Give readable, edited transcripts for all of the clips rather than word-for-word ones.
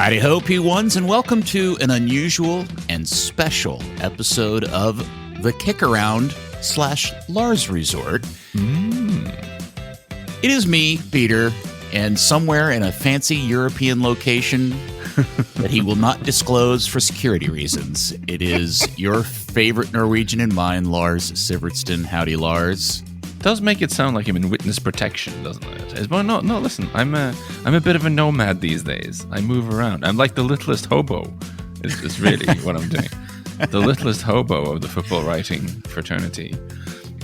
Howdy ho, P1s, and welcome to an unusual and special episode of the KickAround / Lars Resort. It is me, Peter, and somewhere in a fancy European location that he will not disclose for security reasons, it is your favorite Norwegian and mine, Lars Sivertsen. Howdy, Lars. Does make it sound like I'm in witness protection, doesn't it? Well, no. Listen, I'm a bit of a nomad these days. I move around. I'm like the littlest hobo. Is really what I'm doing. The littlest hobo of the football writing fraternity.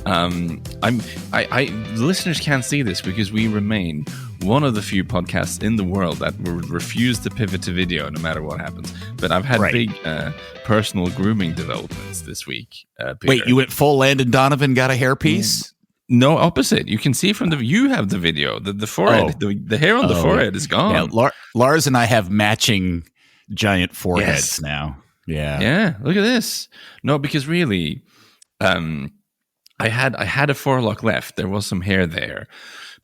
The listeners can't see this because we remain one of the few podcasts in the world that will refuse to pivot to video no matter what happens. But I've had big personal grooming developments this week. Peter. Wait, you went full Landon Donovan, got a hairpiece? No, opposite. You can see from you have the video, the forehead, the hair on the forehead is gone. Yeah, Lars and I have matching giant foreheads now. Yeah. Look at this. No, because really, I had a forelock left. There was some hair there,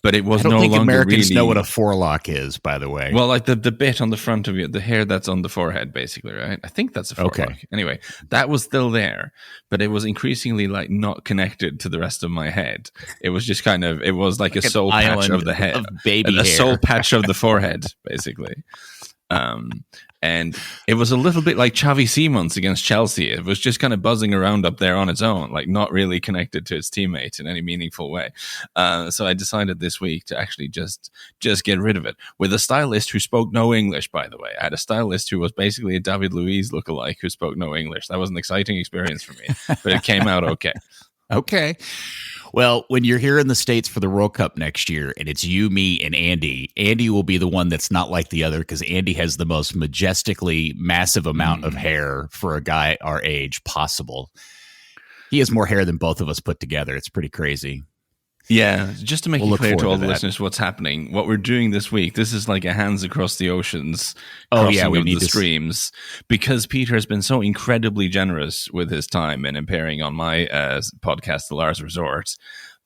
but it was no longer really. I don't think Americans know what a forelock is, by the way. Well, like the bit on the front of you, the hair that's on the forehead, basically, right? I think that's a forelock. Okay. Anyway, that was still there, but it was increasingly like not connected to the rest of my head. It was just it was like a soul patch of the head, a soul patch of the forehead, basically. And it was a little bit like Xavi Simons against Chelsea. It was just kind of buzzing around up there on its own, like not really connected to its teammate in any meaningful way. So I decided this week to actually just get rid of it with a stylist who spoke no English, by the way. I had a stylist who was basically a David Luiz lookalike who spoke no English. That was an exciting experience for me, but it came out okay. Okay. Well, when you're here in the States for the World Cup next year and it's you, me, and Andy will be the one that's not like the other because Andy has the most majestically massive amount of hair for a guy our age possible. He has more hair than both of us put together. It's pretty crazy. Yeah, just to make it clear to all the listeners what's happening, what we're doing this week, this is like a hands across the oceans, we need the streams, because Peter has been so incredibly generous with his time and appearing on my podcast, The Lars Resort.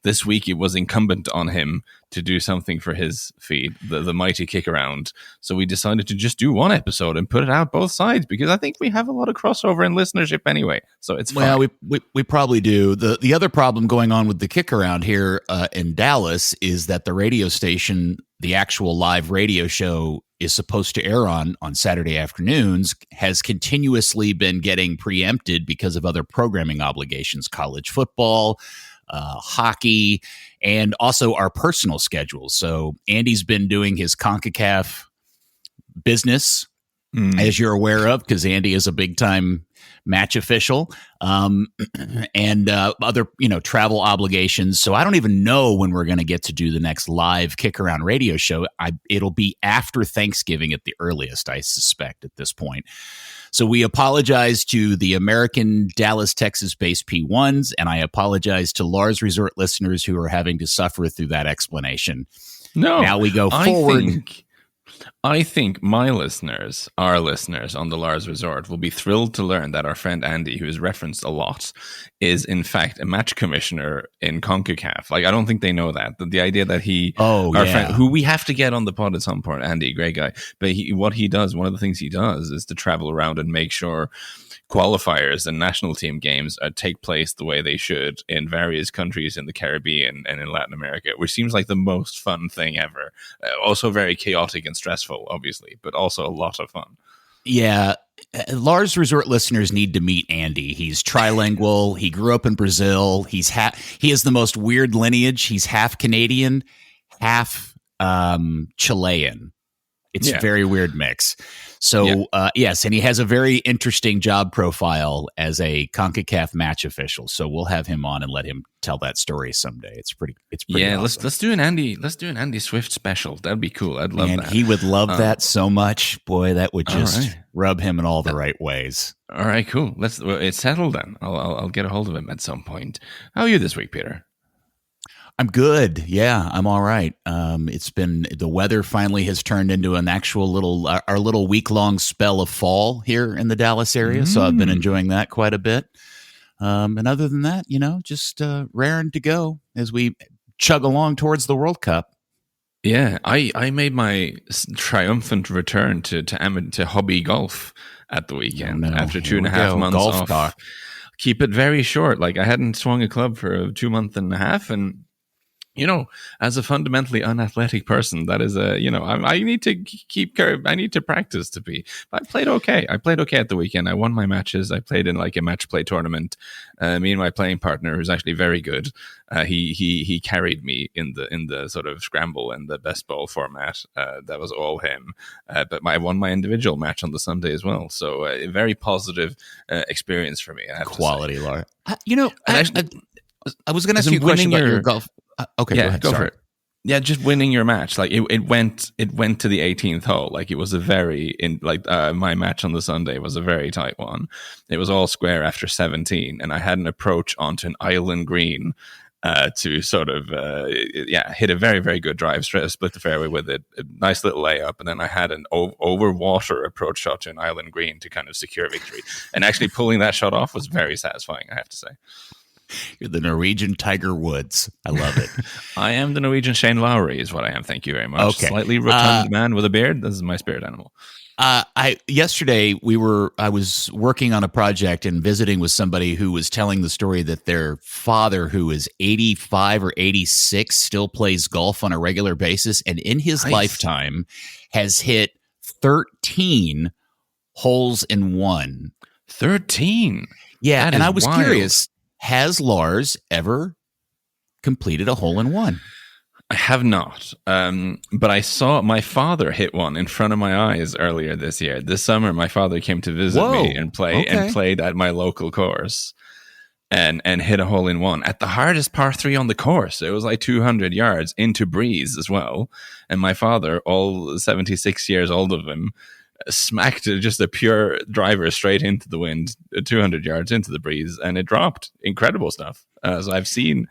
This week, it was incumbent on him to do something for his feed, the mighty KickAround. So we decided to just do one episode and put it out both sides because I think we have a lot of crossover in listenership anyway. So it's fine. Well, we probably do. The other problem going on with the KickAround here in Dallas is that the radio station, the actual live radio show is supposed to air on Saturday afternoons, has continuously been getting preempted because of other programming obligations, college football, hockey, and also our personal schedules. So Andy's been doing his CONCACAF business, as you're aware of, because Andy is a big-time match official, and other travel obligations. So I don't even know when we're going to get to do the next live KickAround radio show. It'll be after Thanksgiving at the earliest, I suspect, at this point. So we apologize to the American Dallas, Texas-based P1s, and I apologize to Lars Resort listeners who are having to suffer through that explanation. No, now we go forward. I think my listeners, our listeners on the Lars Resort, will be thrilled to learn that our friend Andy, who is referenced a lot, is in fact a match commissioner in CONCACAF. Like, I don't think they know that. The idea that friend, who we have to get on the pod at some point, Andy, great guy. But one of the things he does is to travel around and make sure qualifiers and national team games take place the way they should in various countries in the Caribbean and in Latin America, which seems like the most fun thing ever. Also very chaotic and stressful, obviously, but also a lot of fun. Yeah. Lars Resort listeners need to meet Andy. He's trilingual. He grew up in Brazil. He has the most weird lineage. He's half Canadian, half Chilean. It's a very weird mix. So, yes, and he has a very interesting job profile as a CONCACAF match official. So we'll have him on and let him tell that story someday. It's pretty awesome. Let's do an Andy Swift special. That'd be cool. I'd love that. He would love that so much. Boy, that would just rub him in all the right ways. All right, cool. It's settled then. I'll get a hold of him at some point. How are you this week, Peter? I'm good. Yeah, I'm all right. It's been, the weather finally has turned into an actual our little week-long spell of fall here in the Dallas area. So I've been enjoying that quite a bit. And other than that, just raring to go as we chug along towards the World Cup. Yeah, I made my triumphant return to hobby golf at the weekend after 2.5 months golf off. talk. Keep it very short. Like I hadn't swung a club for 2.5 months, and as a fundamentally unathletic person, that is I need to I need to practice to be. I played okay. I played okay at the weekend. I won my matches. I played in like a match play tournament. Me and my playing partner, who's actually very good, he carried me in the sort of scramble and the best ball format. That was all him. But I won my individual match on the Sunday as well. So a very positive experience for me. I have Quality, Laura. I was going to ask As in you a question about winning your your- golf. Okay, yeah, go ahead. go Sorry. for it. Yeah, just winning your match. Like it went to the 18th hole. Like it was a very my match on the Sunday was a very tight one. It was all square after 17, and I had an approach onto an island green to sort of hit a very, very good drive, split the fairway with it, a nice little layup, and then I had an over water approach shot to an island green to kind of secure victory. And actually pulling that shot off was very satisfying, I have to say. You're the Norwegian Tiger Woods. I love it. I am the Norwegian Shane Lowry, is what I am. Thank you very much. Okay. Slightly rotund man with a beard. This is my spirit animal. Yesterday I was working on a project and visiting with somebody who was telling the story that their father, who is 85 or 86, still plays golf on a regular basis, and in his lifetime has hit 13 holes in one. 13. Yeah, and I was wild. curious. Has Lars ever completed a hole in one? I have not, but I saw my father hit one in front of my eyes earlier this year. This summer, my father came to visit me and played at my local course, and hit a hole in one at the hardest par 3 on the course. It was like 200 yards into breeze as well, and my father, all 76 years old of him, smacked just a pure driver straight into the wind, 200 yards into the breeze, and it dropped. Incredible stuff. So I've seen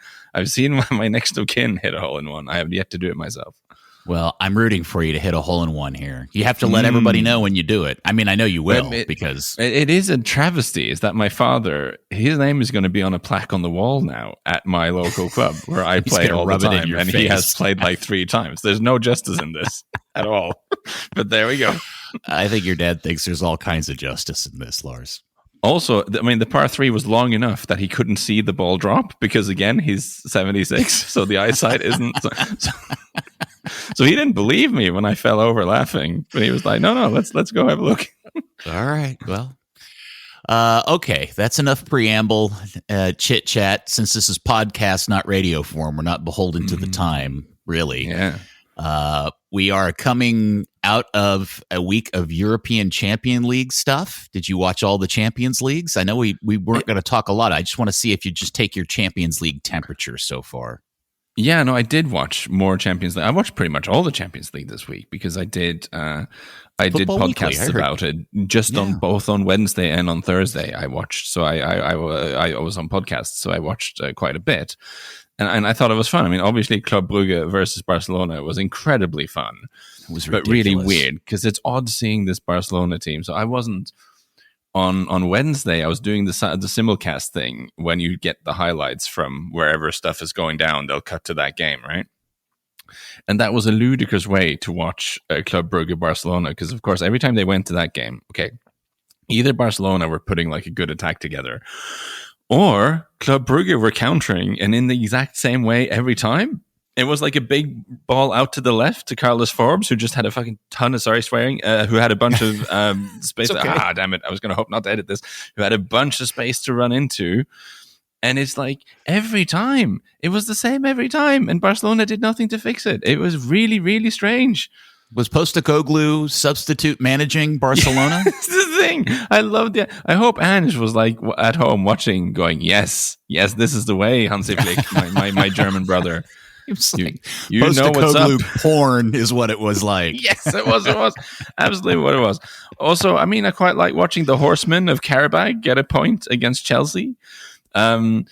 my next of kin hit a hole in one. I have yet to do it myself. Well, I'm rooting for you to hit a hole in one here. You have to let everybody know when you do it. I mean, I know you will because it is a travesty. Is that my father? His name is going to be on a plaque on the wall now at my local club where I play all the time, and he has played like 3 times. There's no justice in this at all. But there we go. I think your dad thinks there's all kinds of justice in this, Lars. Also, I mean, the par 3 was long enough that he couldn't see the ball drop because, again, he's 76, so the eyesight isn't. So he didn't believe me when I fell over laughing, but he was like, "No, let's go have a look." All right, well, okay, that's enough preamble, chit chat. Since this is podcast, not radio form, we're not beholden to the time, really. Yeah. We are coming out of a week of European Champion League stuff. Did you watch all the Champions Leagues? I know we weren't going to talk a lot. I just want to see if you just take your Champions League temperature so far. Yeah, no, I did watch more Champions League. I watched pretty much all the Champions League this week because I did podcasts about it on both on Wednesday and on Thursday. I watched, so I was on podcasts, so I watched quite a bit. And I thought it was fun. I mean, obviously, Club Brugge versus Barcelona was incredibly fun. It was but really weird because it's odd seeing this Barcelona team. So I wasn't on Wednesday. I was doing the simulcast thing when you get the highlights from wherever stuff is going down. They'll cut to that game, right? And that was a ludicrous way to watch Club Brugge Barcelona because, of course, every time they went to that game, either Barcelona were putting like a good attack together, or Club Brugge were countering, and in the exact same way every time. It was like a big ball out to the left to Carlos Forbes, who just had a fucking ton of, who had a bunch of space. Okay. Damn it. I was going to hope not to edit this. Who had a bunch of space to run into. And it's like every time. It was the same every time. And Barcelona did nothing to fix it. It was really, really strange. Was Postecoglou substitute managing Barcelona? That's the thing. I loved it. I hope Ange was like at home watching, going, yes, this is the way, Hansi Flick, my German brother. You know what's up. Porn is what it was like. Yes, it was. It was absolutely what it was. Also, I mean, I quite like watching the Horsemen of Karabakh get a point against Chelsea. Having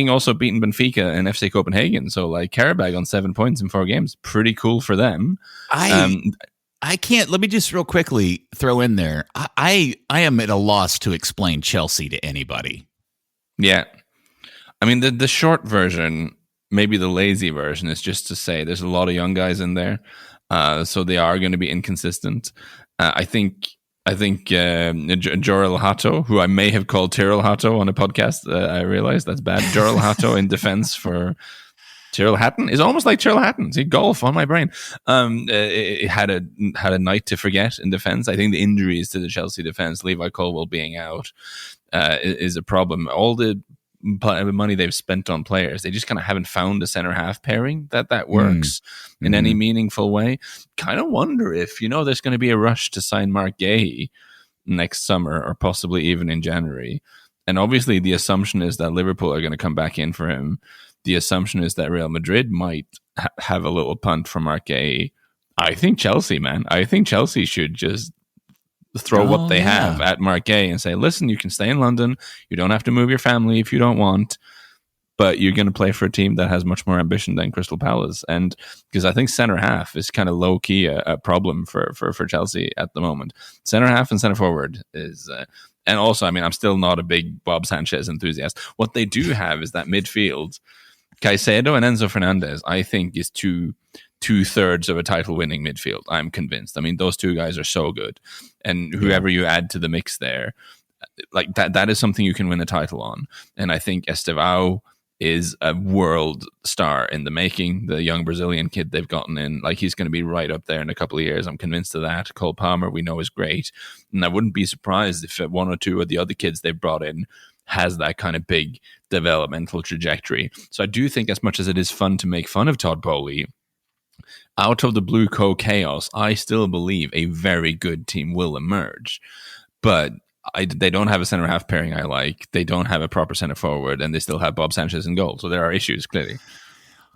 also beaten Benfica and FC Copenhagen, so like Karabakh on 7 points in 4 games, pretty cool for them. I can't. Let me just real quickly throw in there. I am at a loss to explain Chelsea to anybody. Yeah, I mean the short version maybe the lazy version is just to say there's a lot of young guys in there, so they are going to be inconsistent. I think Jorel Hato, who I may have called Tyrell Hato on a podcast, I realized that's bad. Jorel Hato in defense for Tyrrell Hatton is almost like Tyrrell Hatton. See, golf on my brain. It had a night to forget in defense. I think the injuries to the Chelsea defense, Levi Colwill being out, is a problem. All the money they've spent on players, they just kind of haven't found a center half pairing that works in any meaningful way. Kind of wonder if there's going to be a rush to sign Mark Gay next summer or possibly even in January. And obviously the assumption is that Liverpool are going to come back in for him. The assumption is that Real Madrid might have a little punt for Mark Gay. I think Chelsea should just throw what they have at Mark Gay and say, listen, you can stay in London. You don't have to move your family if you don't want, but you're going to play for a team that has much more ambition than Crystal Palace. And because I think center half is kind of low key a problem for Chelsea at the moment. Center half and center forward is, and also, I mean, I'm still not a big Bob Sanchez enthusiast. What they do have is that midfield. Caicedo and Enzo Fernandez, I think, is two-thirds of a title-winning midfield. I'm convinced. I mean, those two guys are so good. And whoever you add to the mix there, like that is something you can win a title on. And I think Estevao is a world star in the making. The young Brazilian kid they've gotten in, like, he's going to be right up there in a couple of years. I'm convinced of that. Cole Palmer, we know, is great. And I wouldn't be surprised if one or two of the other kids they've brought in has that kind of big developmental trajectory. So I do think, as much as it is fun to make fun of Todd Bowley, out of the Blue Co chaos, I still believe a very good team will emerge. But they don't have a center half pairing I like. They don't have a proper center forward, and they still have Bob Sanchez in goal. So there are issues, clearly.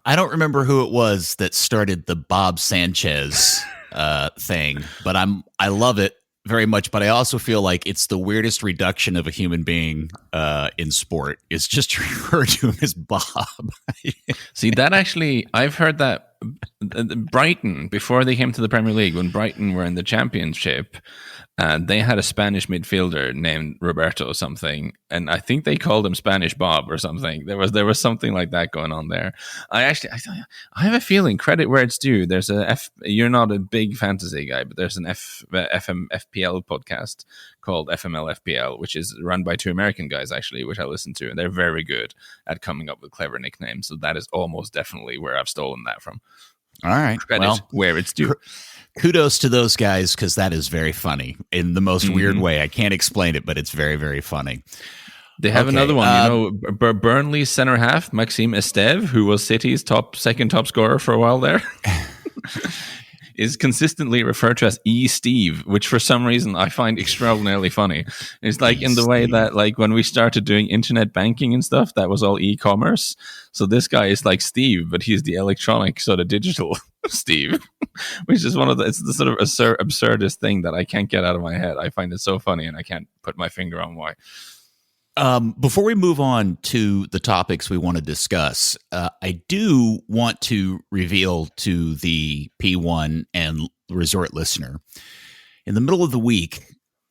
I don't remember who it was that started the Bob Sanchez thing, but I love it very much. But I also feel like it's the weirdest reduction of a human being in sport. It's just to refer to him as Bob. See, that actually, I've heard that Brighton, before they came to the Premier League, when Brighton were in the Championship, they had a Spanish midfielder named Roberto something, and I think they called him Spanish Bob or something. There was something like that going on there. I have a feeling, credit where it's due. There's you're not a big fantasy guy, but there's an FPL podcast called FML FPL, which is run by two American guys actually, which I listen to, and they're very good at coming up with clever nicknames. So that is almost definitely where I've stolen that from. All right, credit where it's due. Kudos to those guys, because that is very funny in the most weird way. I can't explain it, but it's very, very funny. They have another one, Burnley's center half, Maxime Esteve, who was City's second top scorer for a while there, is consistently referred to as E-Steve, which for some reason I find extraordinarily funny. It's like in the way that, like, when we started doing internet banking and stuff, that was all e-commerce. So this guy is like Steve, but he's the electronic sort of digital Steve, which is it's the sort of absurdist thing that I can't get out of my head. I find it so funny, and I can't put my finger on why. Before we move on to the topics we want to discuss, I do want to reveal to the P1 and Resort listener, in the middle of the week,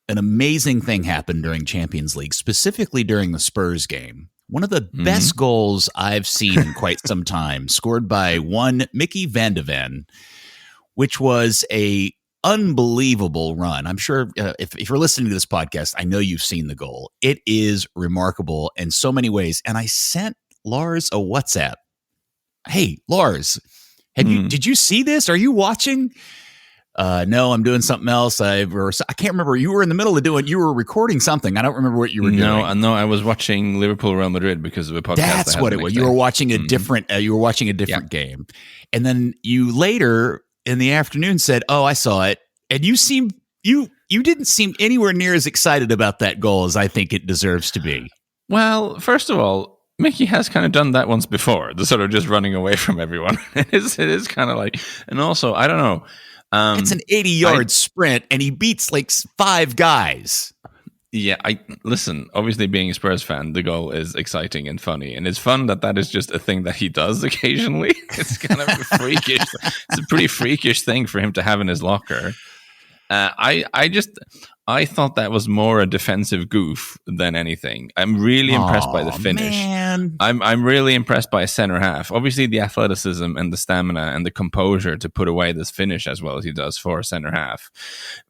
an amazing thing happened during Champions League, specifically during the Spurs game. One of the best goals I've seen in quite some time, scored by one Mickey Van de Ven, which was a unbelievable run. I'm sure if you're listening to this podcast, I know you've seen the goal. It is remarkable in so many ways. And I sent Lars a WhatsApp. Hey, Lars, did you see this? Are you watching? No, I'm doing something else. I can't remember. You were in the middle of you were recording something. I don't remember what you were doing. No, I was watching Liverpool Real Madrid because of a podcast. That's what it was. You were watching a different game. And then you later in the afternoon said, "Oh, I saw it." And you didn't seem anywhere near as excited about that goal as I think it deserves to be. Well, first of all, Mickey has kind of done that once before, the sort of just running away from everyone. It is kind of like, and also, I don't know. It's an 80-yard sprint, and he beats like 5 guys. Yeah, listen, obviously being a Spurs fan, the goal is exciting and funny. And it's fun that is just a thing that he does occasionally. It's kind of freakish. It's a pretty freakish thing for him to have in his locker. I I thought that was more a defensive goof than anything. I'm really impressed by the finish. Man. I'm really impressed by a center half. Obviously, the athleticism and the stamina and the composure to put away this finish as well as he does for a center half.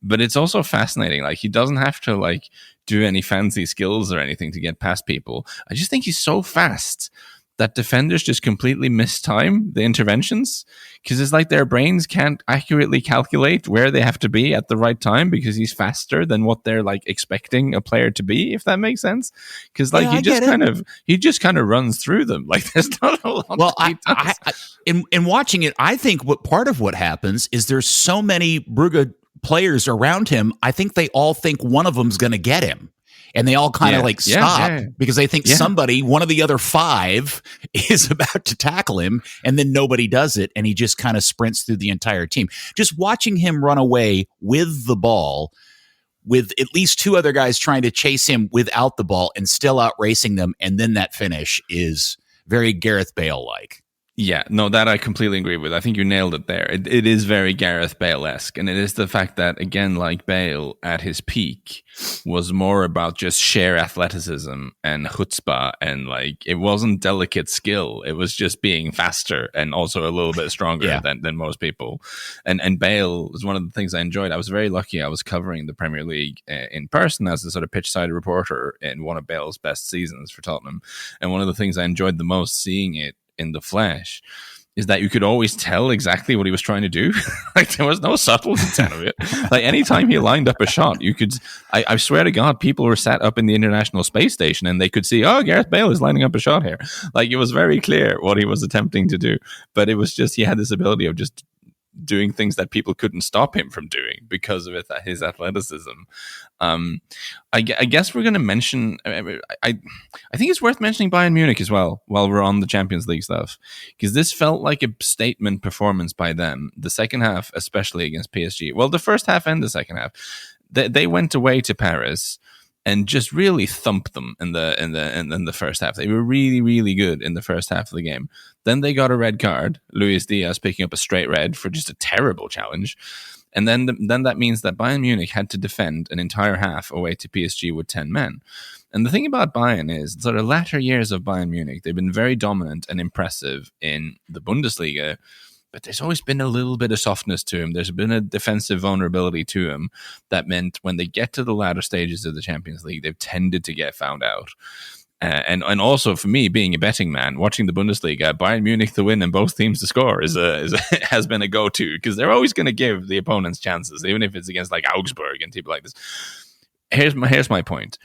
But it's also fascinating. Like, he doesn't have to like do any fancy skills or anything to get past people. I just think he's so fast that defenders just completely mistime the interventions, because it's like their brains can't accurately calculate where they have to be at the right time because he's faster than what they're like expecting a player to be, if that makes sense. Because like he just kind of runs through them. Like there's not a lot. Well, in watching it, I think what part of what happens is there's so many Brugge players around him. I think they all think one of them's going to get him. And they all kind of stop because they think somebody, one of the other five, is about to tackle him, and then nobody does it, and he just kind of sprints through the entire team. Just watching him run away with the ball, with at least two other guys trying to chase him without the ball and still out racing them, and then that finish is very Gareth Bale-like. Yeah, no, that I completely agree with. I think you nailed it there. It is very Gareth Bale-esque, and it is the fact that, again, like Bale at his peak was more about just sheer athleticism and chutzpah, and like it wasn't delicate skill. It was just being faster and also a little bit stronger than most people. And Bale was one of the things I enjoyed. I was very lucky. I was covering the Premier League in person as a sort of pitch-side reporter in one of Bale's best seasons for Tottenham. And one of the things I enjoyed the most seeing it in the flesh is that you could always tell exactly what he was trying to do. Like there was no subtlety to it. Like anytime he lined up a shot, you could, I swear to God, people were sat up in the International Space Station and they could see, oh, Gareth Bale is lining up a shot here. Like it was very clear what he was attempting to do, but it was just, he had this ability of just doing things that people couldn't stop him from doing because of his athleticism. I guess we're going to mention, I think it's worth mentioning Bayern Munich as well while we're on the Champions League stuff, because this felt like a statement performance by them. The second half, especially against PSG. Well, the first half and the second half, they went away to Paris and just really thumped them in the first half. They were really, really good in the first half of the game. Then they got a red card, Luis Diaz picking up a straight red for just a terrible challenge. And then that means that Bayern Munich had to defend an entire half away to PSG with 10 men. And the thing about Bayern is, sort of latter years of Bayern Munich, they've been very dominant and impressive in the Bundesliga, but there's always been a little bit of softness to him. There's been a defensive vulnerability to him that meant when they get to the latter stages of the Champions League, they've tended to get found out. And also for me, being a betting man, watching the Bundesliga, Bayern Munich to win and both teams to score has been a go-to, because they're always going to give the opponents chances, even if it's against like Augsburg and people like this. Here's my point.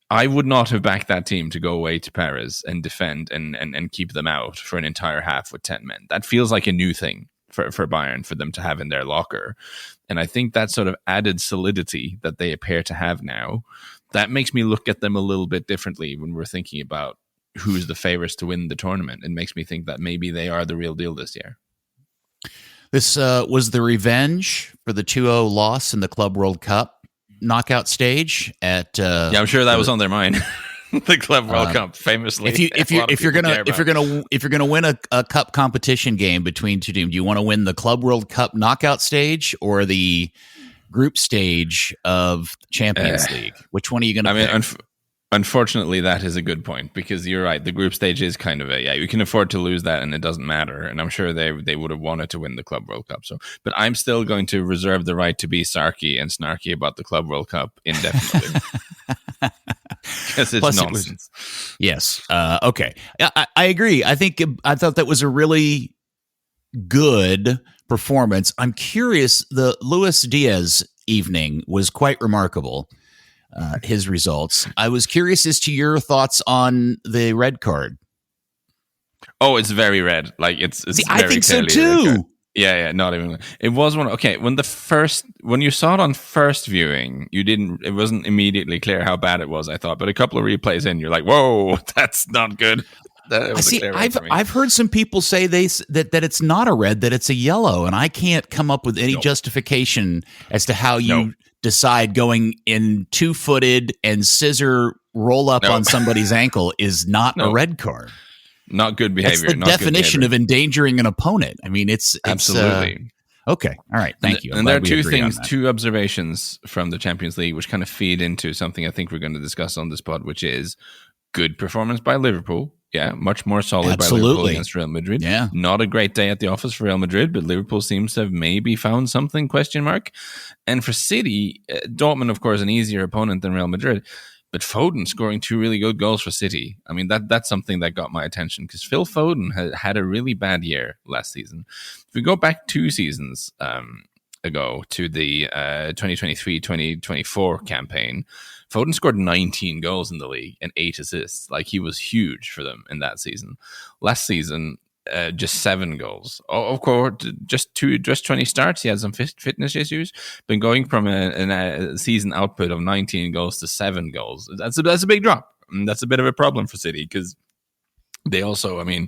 I would not have backed that team to go away to Paris and defend and keep them out for an entire half with 10 men. That feels like a new thing for Bayern, for them to have in their locker. And I think that sort of added solidity that they appear to have now, that makes me look at them a little bit differently when we're thinking about who's the favorites to win the tournament. It makes me think that maybe they are the real deal this year. This was the revenge for the 2-0 loss in the Club World Cup knockout stage at I'm sure that was on their mind. The Club World Cup, famously. If you're gonna win a cup competition game between two teams, do you want to win the Club World Cup knockout stage or the group stage of Champions League? Which one are you going to pick? Unfortunately, that is a good point, because you're right. The group stage is kind of you can afford to lose that and it doesn't matter. And I'm sure they would have wanted to win the Club World Cup. So, but I'm still going to reserve the right to be sarky and snarky about the Club World Cup indefinitely. Because it's plus nonsense. Yes. Okay. I agree. I thought that was a really good performance. I'm curious. The Luis Diaz evening was quite remarkable. His results. I was curious as to your thoughts on the red card. Oh, it's very red. Like it's See, very I think so too. Yeah, not even. It was one. Okay, when you saw it on first viewing, it wasn't immediately clear how bad it was, I thought, but a couple of replays in, you're like, whoa, that's not good. I've heard some people say that it's not a red, that it's a yellow, and I can't come up with any justification as to how you decide going in 2-footed and scissor roll up on somebody's ankle is not a red card. Not good behavior. That's the definition of endangering an opponent. I mean, it's absolutely. Okay. All right. Thank you. And there are two observations from the Champions League, which kind of feed into something I think we're going to discuss on this pod, which is good performance by Liverpool. Yeah, much more solid by Liverpool against Real Madrid. Yeah. Not a great day at the office for Real Madrid, but Liverpool seems to have maybe found something, ? And for City, Dortmund, of course, an easier opponent than Real Madrid, but Foden scoring 2 really good goals for City. I mean, that's something that got my attention because Phil Foden had a really bad year last season. If we go back 2 seasons ago to the 2023-2024 campaign, Foden scored 19 goals in the league and 8 assists. Like, he was huge for them in that season. Last season, just 7 goals. Of course, just 20 starts. He had some fitness issues. Been going from a season output of 19 goals to 7 goals. That's a big drop. And that's a bit of a problem for City because they also, I mean,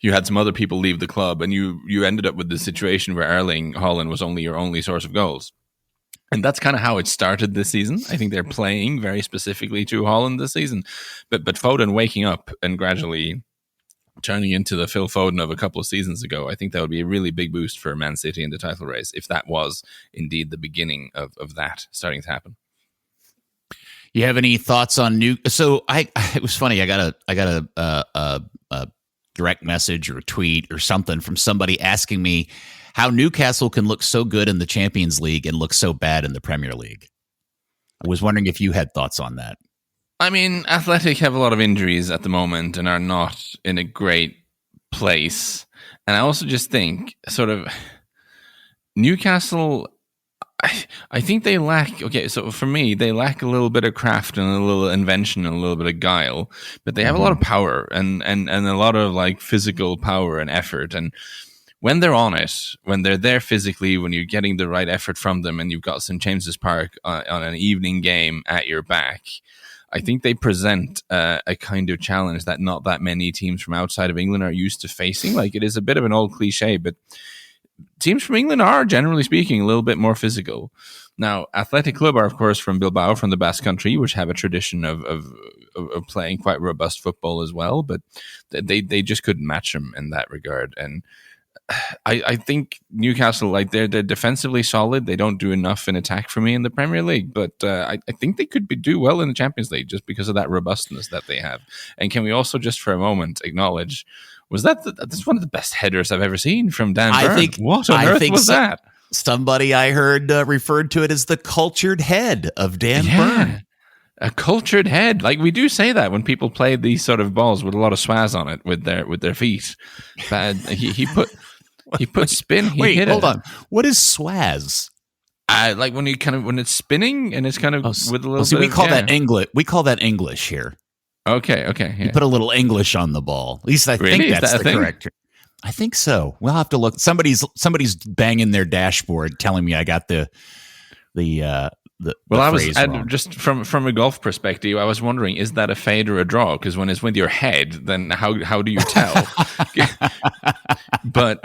you had some other people leave the club, and you ended up with the situation where Erling Haaland was your only source of goals. And that's kind of how it started this season. I think they're playing very specifically to Haaland this season. But Foden waking up and gradually turning into the Phil Foden of a couple of seasons ago, I think that would be a really big boost for Man City in the title race, if that was indeed the beginning of that starting to happen. You have any thoughts on So it was funny. I got a direct message or a tweet or something from somebody asking me how Newcastle can look so good in the Champions League and look so bad in the Premier League. I was wondering if you had thoughts on that. I mean, Athletic have a lot of injuries at the moment and are not in a great place. And I also just think sort of Newcastle, I think they lack, so for me, they lack a little bit of craft and a little invention and a little bit of guile, but they have a lot of power and a lot of like physical power and effort. And when they're on it, when they're there physically, when you're getting the right effort from them and you've got St. James's Park on an evening game at your back, I think they present a kind of challenge that not that many teams from outside of England are used to facing. Like, it is a bit of an old cliche, but teams from England are, generally speaking, a little bit more physical. Now, Athletic Club are, of course, from Bilbao, from the Basque Country, which have a tradition of playing quite robust football as well, but they just couldn't match them in that regard. And I think Newcastle, like, they're defensively solid. They don't do enough in attack for me in the Premier League, but I think they could do well in the Champions League just because of that robustness that they have. And can we also just for a moment acknowledge, that's one of the best headers I've ever seen from Dan Burn. What on earth was that? Somebody I heard referred to it as the cultured head of Dan Burn. A cultured head. Like, we do say that when people play these sort of balls with a lot of swaz on it with their feet. But he put spin. Wait, hold on. What is swaz? Like when it's spinning and it's kind of with a little. See, we call that English. We call that English here. Okay. Yeah. You put a little English on the ball. At least I think that's the correct. I think so. We'll have to look. Somebody's banging their dashboard telling me I got the well, I was just from a golf perspective. I was wondering, is that a fade or a draw? Because when it's with your head, then how do you tell? But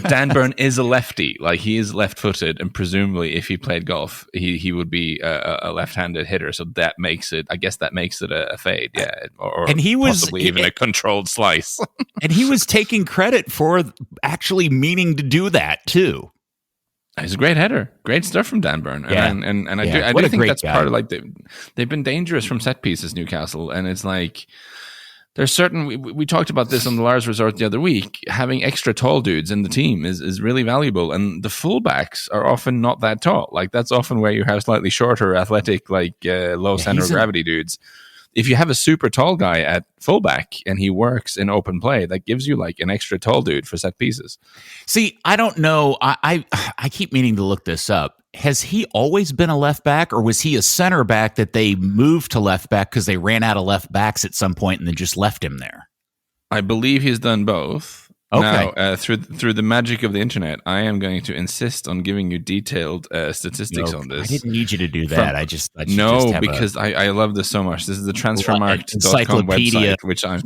Dan Burn is a lefty. Like, he is left-footed, and presumably, if he played golf, he would be a left-handed hitter. So that makes it, I guess, a fade, yeah, or and he was possibly even a controlled slice. And he was taking credit for actually meaning to do that too. He's a great header. Great stuff from Dan Burn. Yeah. And I do think that's part of, like, they've been dangerous from set pieces, Newcastle. And it's like, there's certain, we talked about this on the Lars Resort the other week, having extra tall dudes in the team is really valuable. And the fullbacks are often not that tall. Like, that's often where you have slightly shorter, athletic, like low center of gravity dudes. If you have a super tall guy at fullback and he works in open play, that gives you like an extra tall dude for set pieces. See, I don't know. I keep meaning to look this up. Has he always been a left back, or was he a center back that they moved to left back because they ran out of left backs at some point and then just left him there? I believe he's done both. Okay. Now, through the magic of the internet, I am going to insist on giving you detaid statistics on this. I didn't need you to do that. Because I love this so much. This is the transfermarkt.com website, which I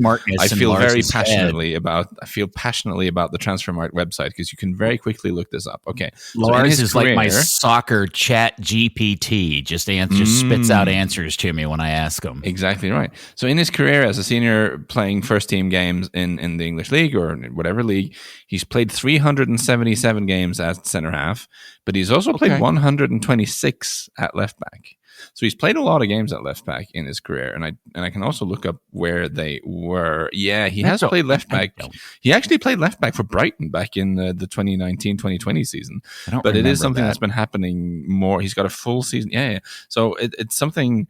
feel very passionately about. I feel passionately about the Transfermarkt website because you can very quickly look this up. Okay, Lars is like my soccer chat GPT. Just spits out answers to me when I ask him. Exactly right. So in his career as a senior, playing first team games in the English league or whatever whatever league. He's played 377 games at center half, but he's also played 126 at left back. So he's played a lot of games at left back in his career, and I can also look up where they were. Yeah, he has played left back. He actually played left back for Brighton back in the 2019-2020 season. But it is something that's been happening more. He's got a full season. Yeah. So it's something.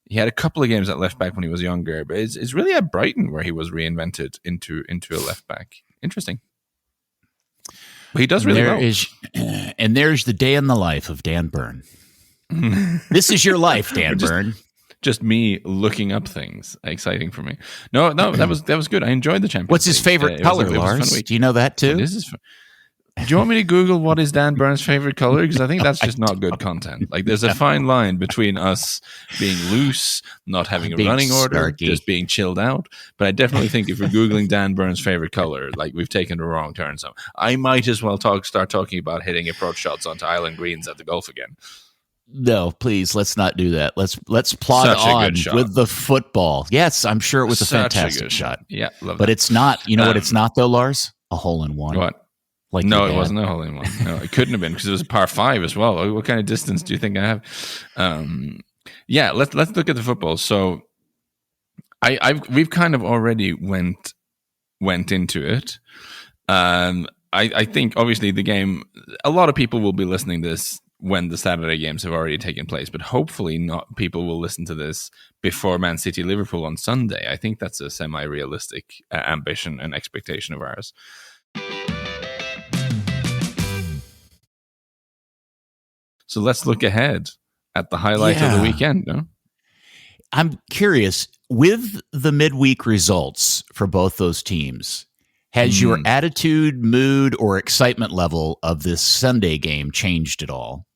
He had a couple of games at left back when he was younger, but it's really at Brighton where he was reinvented into a left back. Interesting. But he does really well. And there's the day in the life of Dan Byrne. This is your life, Dan Byrne. Just me looking up things. Exciting for me. No, that was good. I enjoyed the Champions League. What's his favorite color, Lars? Do you know that too? This is fun. Do you want me to Google what is Dan Byrne's favorite color? Because I think that's just not good content. Like, there's a fine line between us being loose, not having a running order, just being chilled out. But I definitely think if you're Googling Dan Byrne's favorite color, like, we've taken a wrong turn. So I might as well start talking about hitting approach shots onto island greens at the golf again. No, please, let's not do that. Let's plod on with the football. Yes, I'm sure it was a fantastic shot. Yeah, love but that. It's not. You know what it's not, though, Lars? A hole in one. What? Like no, it wasn't a hole in one. No, it couldn't have been because it was a par 5 as well. What kind of distance do you think I have? Yeah, let's look at the football. So, we've kind of already went into it. I think obviously the game. A lot of people will be listening to this when the Saturday games have already taken place, but hopefully not. People will listen to this before Man City Liverpool on Sunday. I think that's a semi-realistic ambition and expectation of ours. So let's look ahead at the highlight of the weekend. No? I'm curious, with the midweek results for both those teams, has your attitude, mood, or excitement level of this Sunday game changed at all?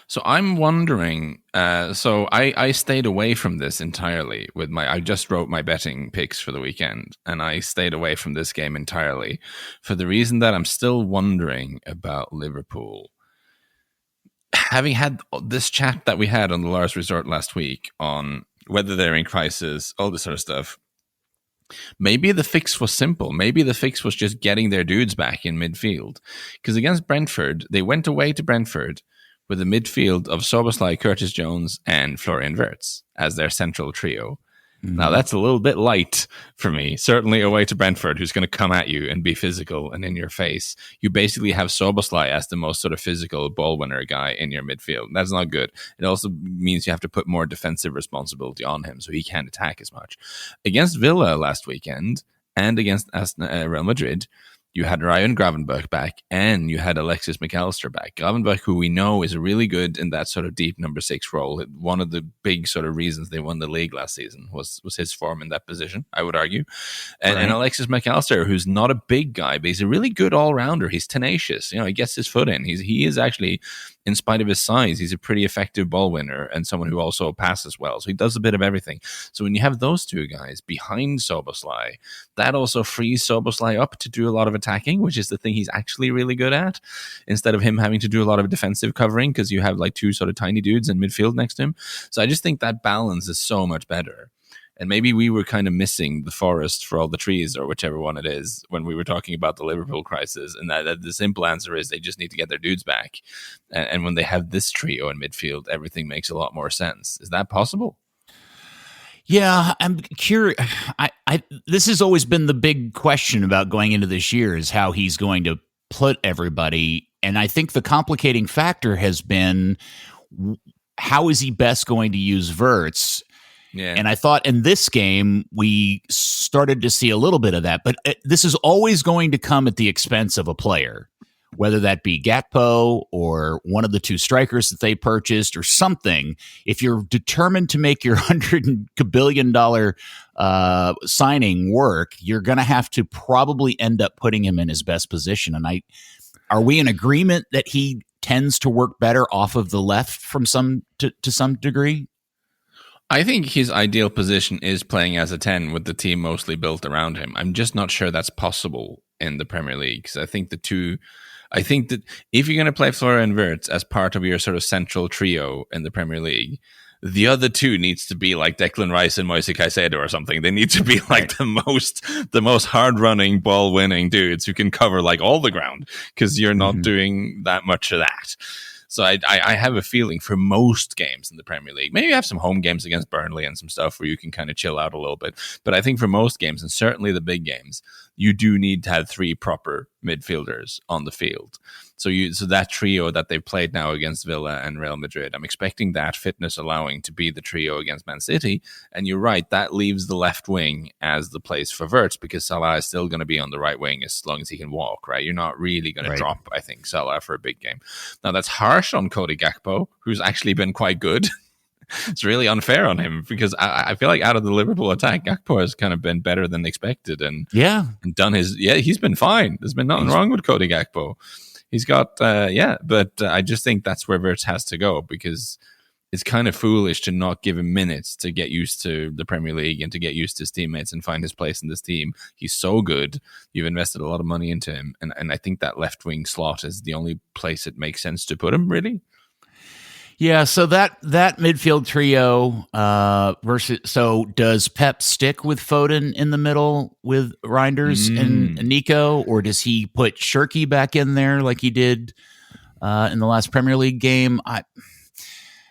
So I'm wondering, so I stayed away from this entirely I just wrote my betting picks for the weekend, and I stayed away from this game entirely for the reason that I'm still wondering about Liverpool. Having had this chat that we had on the Lars Resort last week on whether they're in crisis, all this sort of stuff, maybe the fix was simple. Maybe the fix was just getting their dudes back in midfield. Because against Brentford, they went away to Brentford with a midfield of Szoboszlai, Curtis Jones, and Florian Wirtz as their central trio. Now, that's a little bit light for me. Certainly away to Brentford, who's going to come at you and be physical and in your face. You basically have Szoboszlai as the most sort of physical ball winner guy in your midfield. That's not good. It also means you have to put more defensive responsibility on him so he can't attack as much. Against Villa last weekend and against Real Madrid, you had Ryan Gravenberch back and you had Alexis McAllister back. Gravenberch, who we know is really good in that sort of deep number 6 role. One of the big sort of reasons they won the league last season was his form in that position, I would argue. And Alexis McAllister, who's not a big guy, but he's a really good all-rounder. He's tenacious. You know, he gets his foot in. He is actually, in spite of his size, he's a pretty effective ball winner and someone who also passes well. So he does a bit of everything. So when you have those two guys behind Szoboszlai, that also frees Szoboszlai up to do a lot of attacking, which is the thing he's actually really good at, instead of him having to do a lot of defensive covering because you have like two sort of tiny dudes in midfield next to him. So I just think that balance is so much better. And maybe we were kind of missing the forest for all the trees, or whichever one it is, when we were talking about the Liverpool crisis. And that the simple answer is they just need to get their dudes back. And when they have this trio in midfield, everything makes a lot more sense. Is that possible? Yeah, I'm curious. This has always been the big question about going into this year, is how he's going to put everybody. And I think the complicating factor has been, how is he best going to use Wirtz? Yeah. And I thought in this game, we started to see a little bit of that. But this is always going to come at the expense of a player, whether that be Gakpo or one of the two strikers that they purchased or something. If you're determined to make your $100 billion signing work, you're going to have to probably end up putting him in his best position. And are we in agreement that he tends to work better off of the left from to some degree? I think his ideal position is playing as a 10 with the team mostly built around him. I'm just not sure that's possible in the Premier League, because I think that if you're going to play Florian Wirtz as part of your sort of central trio in the Premier League, the other two needs to be like Declan Rice and Moise Caicedo or something. They need to be like the most hard running, ball winning dudes who can cover like all the ground, because you're not doing that much of that. So I have a feeling for most games in the Premier League, maybe you have some home games against Burnley and some stuff where you can kind of chill out a little bit. But I think for most games, and certainly the big games, you do need to have three proper midfielders on the field. So that trio that they've played now against Villa and Real Madrid, I'm expecting that, fitness allowing, to be the trio against Man City. And you're right, that leaves the left wing as the place for Wirtz, because Salah is still going to be on the right wing as long as he can walk, right? You're not really going to drop, I think, Salah for a big game. Now, that's harsh on Cody Gakpo, who's actually been quite good. It's really unfair on him, because I feel like out of the Liverpool attack, Gakpo has kind of been better than expected and done his, he's been fine. There's been nothing wrong with Cody Gakpo. He's got, but I just think that's where Wirtz has to go, because it's kind of foolish to not give him minutes to get used to the Premier League and to get used to his teammates and find his place in this team. He's so good. You've invested a lot of money into him. And I think that left wing slot is the only place it makes sense to put him, really. Yeah, so that midfield trio versus. So does Pep stick with Foden in the middle with Reinders and Nico, or does he put Shirky back in there like he did in the last Premier League game?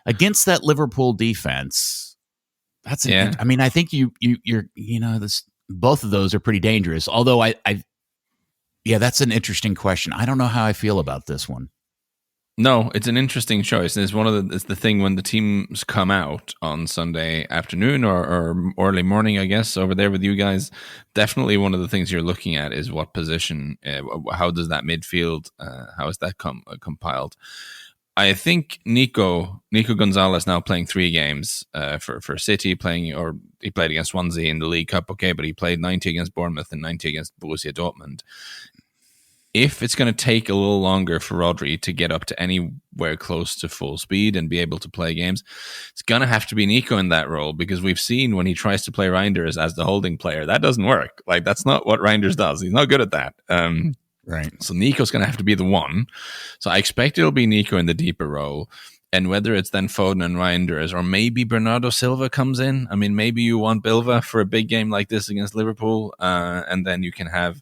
Against that Liverpool defense, that's I mean, I think you're this, both of those are pretty dangerous. Although that's an interesting question. I don't know how I feel about this one. No, it's an interesting choice. And it's the thing when the teams come out on Sunday afternoon or early morning, I guess, over there with you guys. Definitely one of the things you're looking at is what position, how does that midfield, how is that compiled? I think Nico Gonzalez now playing 3 games for City, he played against Swansea in the League Cup, okay, but he played 90 against Bournemouth and 90 against Borussia Dortmund. If it's going to take a little longer for Rodri to get up to anywhere close to full speed and be able to play games, it's going to have to be Nico in that role, because we've seen when he tries to play Reinders as the holding player, that doesn't work. Like, that's not what Reinders does. He's not good at that. Right. So Nico's going to have to be the one. So I expect it'll be Nico in the deeper role. And whether it's then Foden and Reinders, or maybe Bernardo Silva comes in. I mean, maybe you want Bilva for a big game like this against Liverpool, and then you can have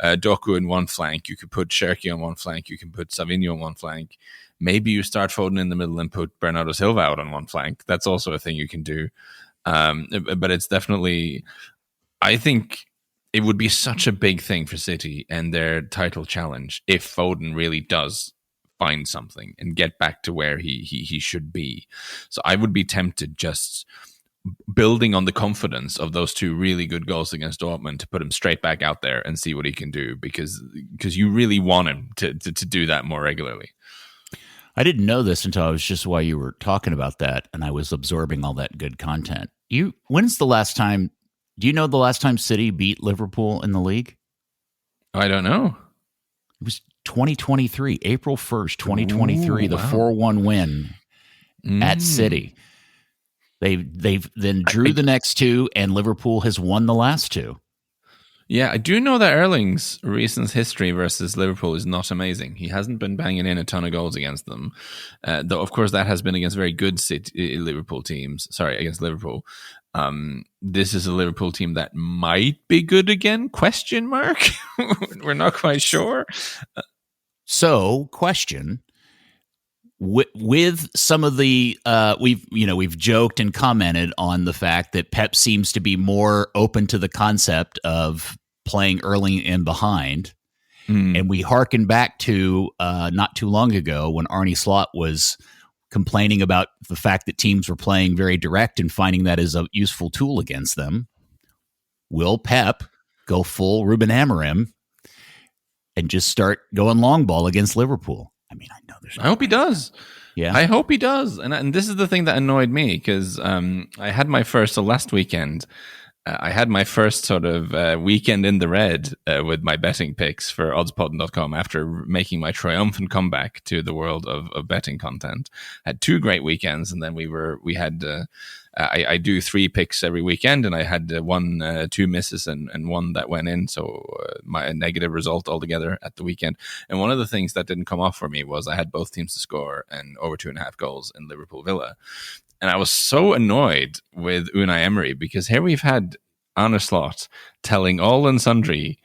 Doku in one flank. You could put Cherki on one flank. You can put Savinho on one flank. Maybe you start Foden in the middle and put Bernardo Silva out on one flank. That's also a thing you can do. But it's definitely, I think it would be such a big thing for City and their title challenge if Foden really does find something and get back to where he should be. So I would be tempted, just building on the confidence of those 2 really good goals against Dortmund, to put him straight back out there and see what he can do, because you really want him to do that more regularly. I didn't know this until I was just while you were talking about that, and I was absorbing all that good content. When's the last time? Do you know the last time City beat Liverpool in the league? I don't know. It was 2023, April 1st, 2023, Ooh, the wow. 4-1 win at City. They've then drew the next 2, and Liverpool has won the last 2. Yeah, I do know that Erling's recent history versus Liverpool is not amazing. He hasn't been banging in a ton of goals against them, though of course that has been against very good Liverpool teams. Sorry, against Liverpool. This is a Liverpool team that might be good again? Question mark. We're not quite sure. So, question. With some of the we've joked and commented on the fact that Pep seems to be more open to the concept of playing early and behind, and we hearken back to not too long ago when Arne Slot was complaining about the fact that teams were playing very direct and finding that as a useful tool against them. Will Pep go full Ruben Amorim and just start going long ball against Liverpool? I mean, I know there's. I hope he does. Yeah, I hope he does. And this is the thing that annoyed me, because I had my first. So last weekend, I had my first sort of weekend in the red with my betting picks for oddspot.com after making my triumphant comeback to the world of betting content. Had 2 great weekends, and then we had. I do 3 picks every weekend, and I had 2 misses and 1 that went in. So my negative result altogether at the weekend. And one of the things that didn't come off for me was I had both teams to score and over 2.5 goals in Liverpool Villa. And I was so annoyed with Unai Emery because here we've had Arne Slot telling all and sundry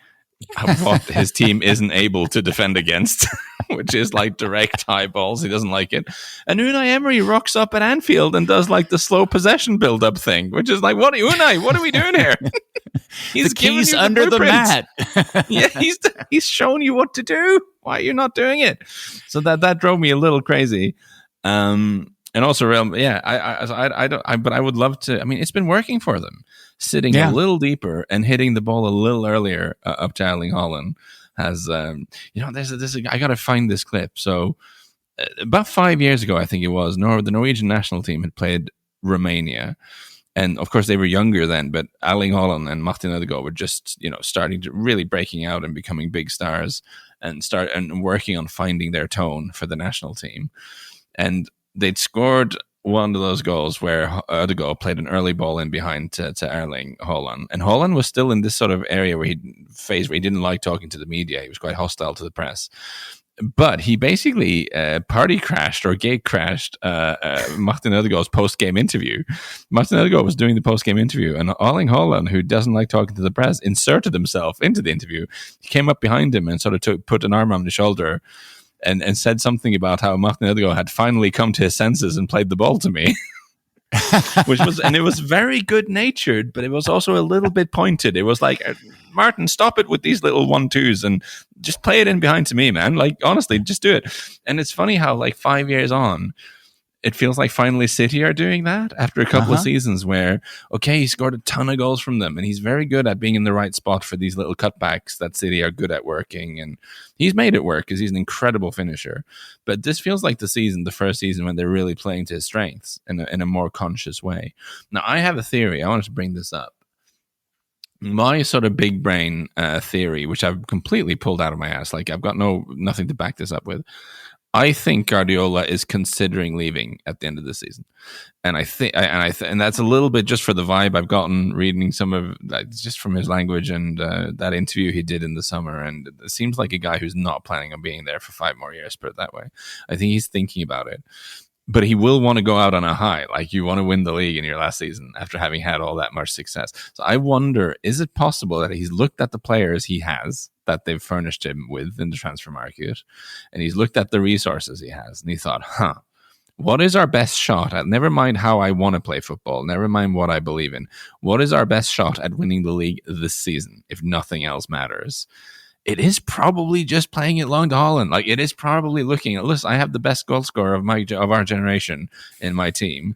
what his team isn't able to defend against, which is like direct high balls. He doesn't like it. And Unai Emery rocks up at Anfield and does like the slow possession build-up thing, which is like, what are we doing here? He's the keys under the mat. Yeah, he's showing you what to do. Why are you not doing it? So that drove me a little crazy. And also, but I would love to. I mean, it's been working for them, sitting a little deeper and hitting the ball a little earlier up to Erling Haaland. Has there's I got to find this clip. So about 5 years ago, I think it was, the Norwegian national team had played Romania. And of course, they were younger then, but Erling Haaland and Martin Ødegaard were just, starting to really breaking out and becoming big stars and working on finding their tone for the national team. And they'd scored one of those goals where Ødegaard played an early ball in behind to Erling Haaland. And Haaland was still in this sort of area where he didn't like talking to the media. He was quite hostile to the press. But he basically party crashed or gate crashed Martin Ødegaard's post-game interview. Martin Ødegaard was doing the post-game interview, and Erling Haaland, who doesn't like talking to the press, inserted himself into the interview. He came up behind him and sort of put an arm on his shoulder and said something about how Martin Ødegaard had finally come to his senses and played the ball to me. It was very good-natured, but it was also a little bit pointed. It was like, Martin, stop it with these little 1-2s and just play it in behind to me, man. Like, honestly, just do it. And it's funny how, like, 5 years on, it feels like finally City are doing that after a couple of seasons where, okay, he scored a ton of goals from them and he's very good at being in the right spot for these little cutbacks that City are good at working. And he's made it work because he's an incredible finisher. But this feels like the first season when they're really playing to his strengths in a more conscious way. Now, I have a theory. I wanted to bring this up. My sort of big brain theory, which I've completely pulled out of my ass, like I've got nothing to back this up with. I think Guardiola is considering leaving at the end of the season, and and that's a little bit just for the vibe I've gotten reading some of that, just from his language and that interview he did in the summer. And it seems like a guy who's not planning on being there for 5 more years. Put it that way. I think he's thinking about it, but he will want to go out on a high. Like, you want to win the league in your last season after having had all that much success. So I wonder, is it possible that he's looked at the players he has that they've furnished him with in the transfer market, and he's looked at the resources he has, and he thought, what is our best shot at, never mind how I want to play football, never mind what I believe in, what is our best shot at winning the league this season if nothing else matters? It is probably just playing it long to Haaland. Like, it is probably looking at, listen, I have the best goal scorer of our generation in my team.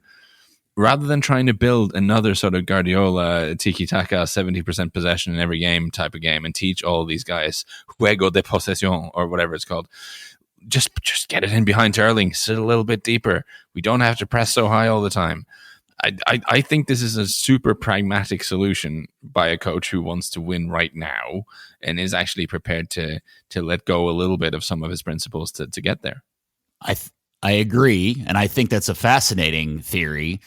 Rather than trying to build another sort of Guardiola tiki-taka 70% possession in every game type of game and teach all these guys juego de posesión or whatever it's called, just get it in behind Erling, sit a little bit deeper. We don't have to press so high all the time. I think this is a super pragmatic solution by a coach who wants to win right now and is actually prepared to let go a little bit of some of his principles to get there. I agree, and I think that's a fascinating theory.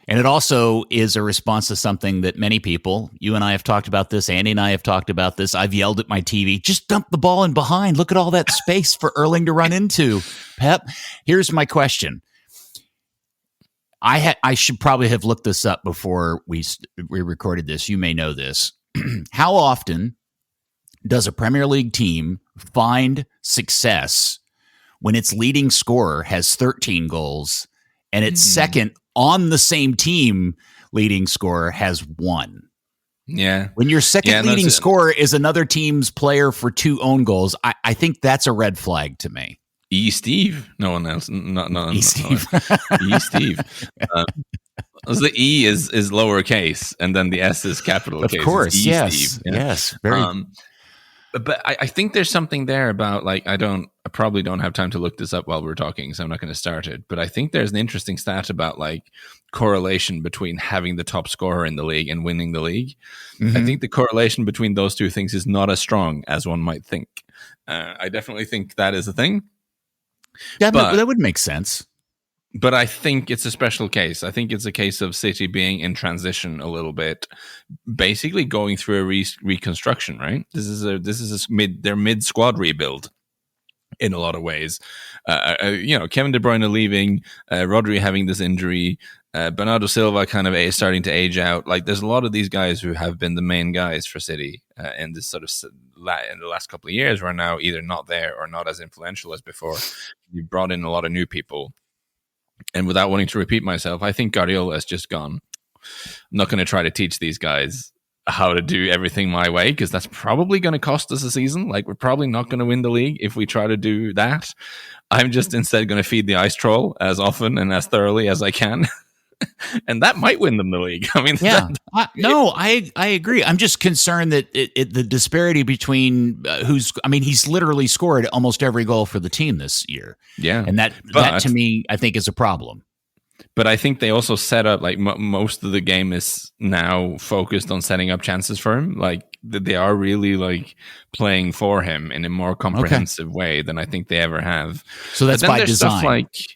And it also is a response to something that many people, you and I have talked about this, Andy and I have talked about this. I've yelled at my TV, just dump the ball in behind. Look at all that space for Erling to run into. Pep, here's my question. I should probably have looked this up before we recorded this. You may know this. How often does a Premier League team find success when its leading scorer has 13 goals and its second on the same team leading scorer has 1? Yeah. When your second leading scorer is another team's player for 2 own goals, I think that's a red flag to me. Steve. No one else. Not Steve. Steve. The E is lowercase, and then the S is capital of case. Of course, yes, Steve. Yes, very. But I think there's something there about, like, I probably don't have time to look this up while we're talking, so I'm not going to start it. But I think there's an interesting stat about, like, correlation between having the top scorer in the league and winning the league. Mm-hmm. I think the correlation between those two things is not as strong as one might think. I definitely think that is a thing. Yeah, but that would make sense. But I think it's a special case. I think it's a case of City being in transition a little bit, basically going through a reconstruction. Right? This is their mid squad rebuild in a lot of ways. Kevin De Bruyne leaving, Rodri having this injury, Bernardo Silva kind of is starting to age out. Like, there's a lot of these guys who have been the main guys for City in this sort of in the last couple of years, who are now either not there or not as influential as before. You brought in a lot of new people, and without wanting to repeat myself, I think Guardiola has just gone, I'm not going to try to teach these guys how to do everything my way, because that's probably going to cost us a season. Like, we're probably not going to win the league if we try to do that. I'm just instead going to feed the ice troll as often and as thoroughly as I can. And that might win them the league. I mean, I agree. I'm just concerned that the disparity between he's literally scored almost every goal for the team this year. Yeah. And that to me, I think is a problem. But I think they also set up, like, most of the game is now focused on setting up chances for him. Like, they are really, like, playing for him in a more comprehensive way than I think they ever have. So that's by design. Stuff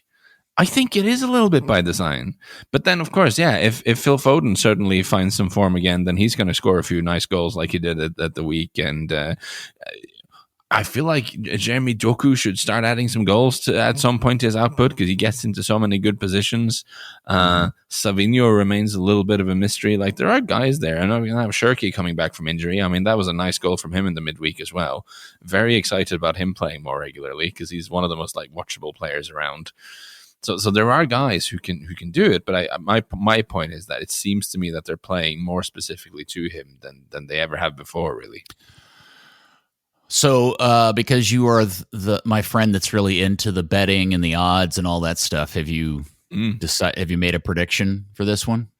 I think it is a little bit by design. But then, of course, yeah, if Phil Foden certainly finds some form again, then he's going to score a few nice goals like he did at the weekend. I feel like Jeremy Doku should start adding some goals at some point to his output, because he gets into so many good positions. Savinho remains a little bit of a mystery. Like, there are guys there. I know we're going to have Shirky coming back from injury. I mean, that was a nice goal from him in the midweek as well. Very excited about him playing more regularly, because he's one of the most, like, watchable players around. So there are guys who can do it, but my point is that it seems to me that they're playing more specifically to him than they ever have before, really. So, because you are my friend that's really into the betting and the odds and all that stuff, have you have you made a prediction for this one?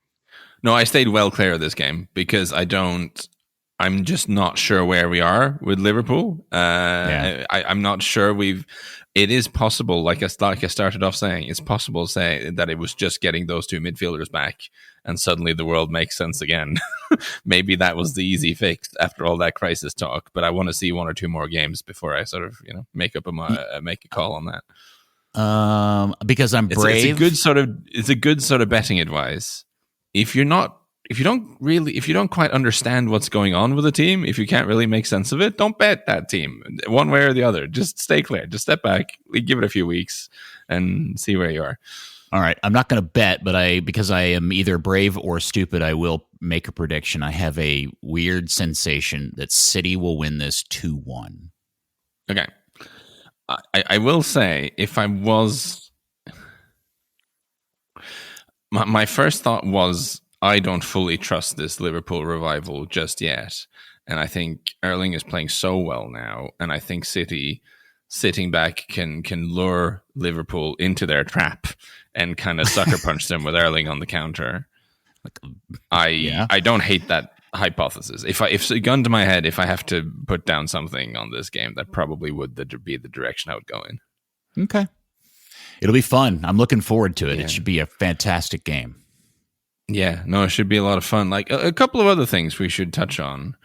No, I stayed well clear of this game because I'm just not sure where we are with Liverpool. I'm not sure it is possible, like I started off saying, it's possible to say that it was just getting those two midfielders back and suddenly the world makes sense again. Maybe that was the easy fix after all that crisis talk, but I want to see one or two more games before I sort of, make a call on that. Because I'm brave. It's a good sort of betting advice. If you don't quite understand what's going on with the team, if you can't really make sense of it, don't bet that team one way or the other. Just stay clear. Just step back, give it a few weeks and see where you are. All right. I'm not going to bet, but because I am either brave or stupid, I will make a prediction. I have a weird sensation that City will win this 2-1. Okay. I will say, if I was... My first thought was, I don't fully trust this Liverpool revival just yet. And I think Erling is playing so well now. And I think City sitting back can lure Liverpool into their trap and kind of sucker punch them with Erling on the counter. I don't hate that hypothesis. If a gun to my head, if I have to put down something on this game, that probably would be the direction I would go in. Okay. It'll be fun. I'm looking forward to it. Yeah. It should be a fantastic game. Yeah, no, it should be a lot of fun. Like a couple of other things we should touch on.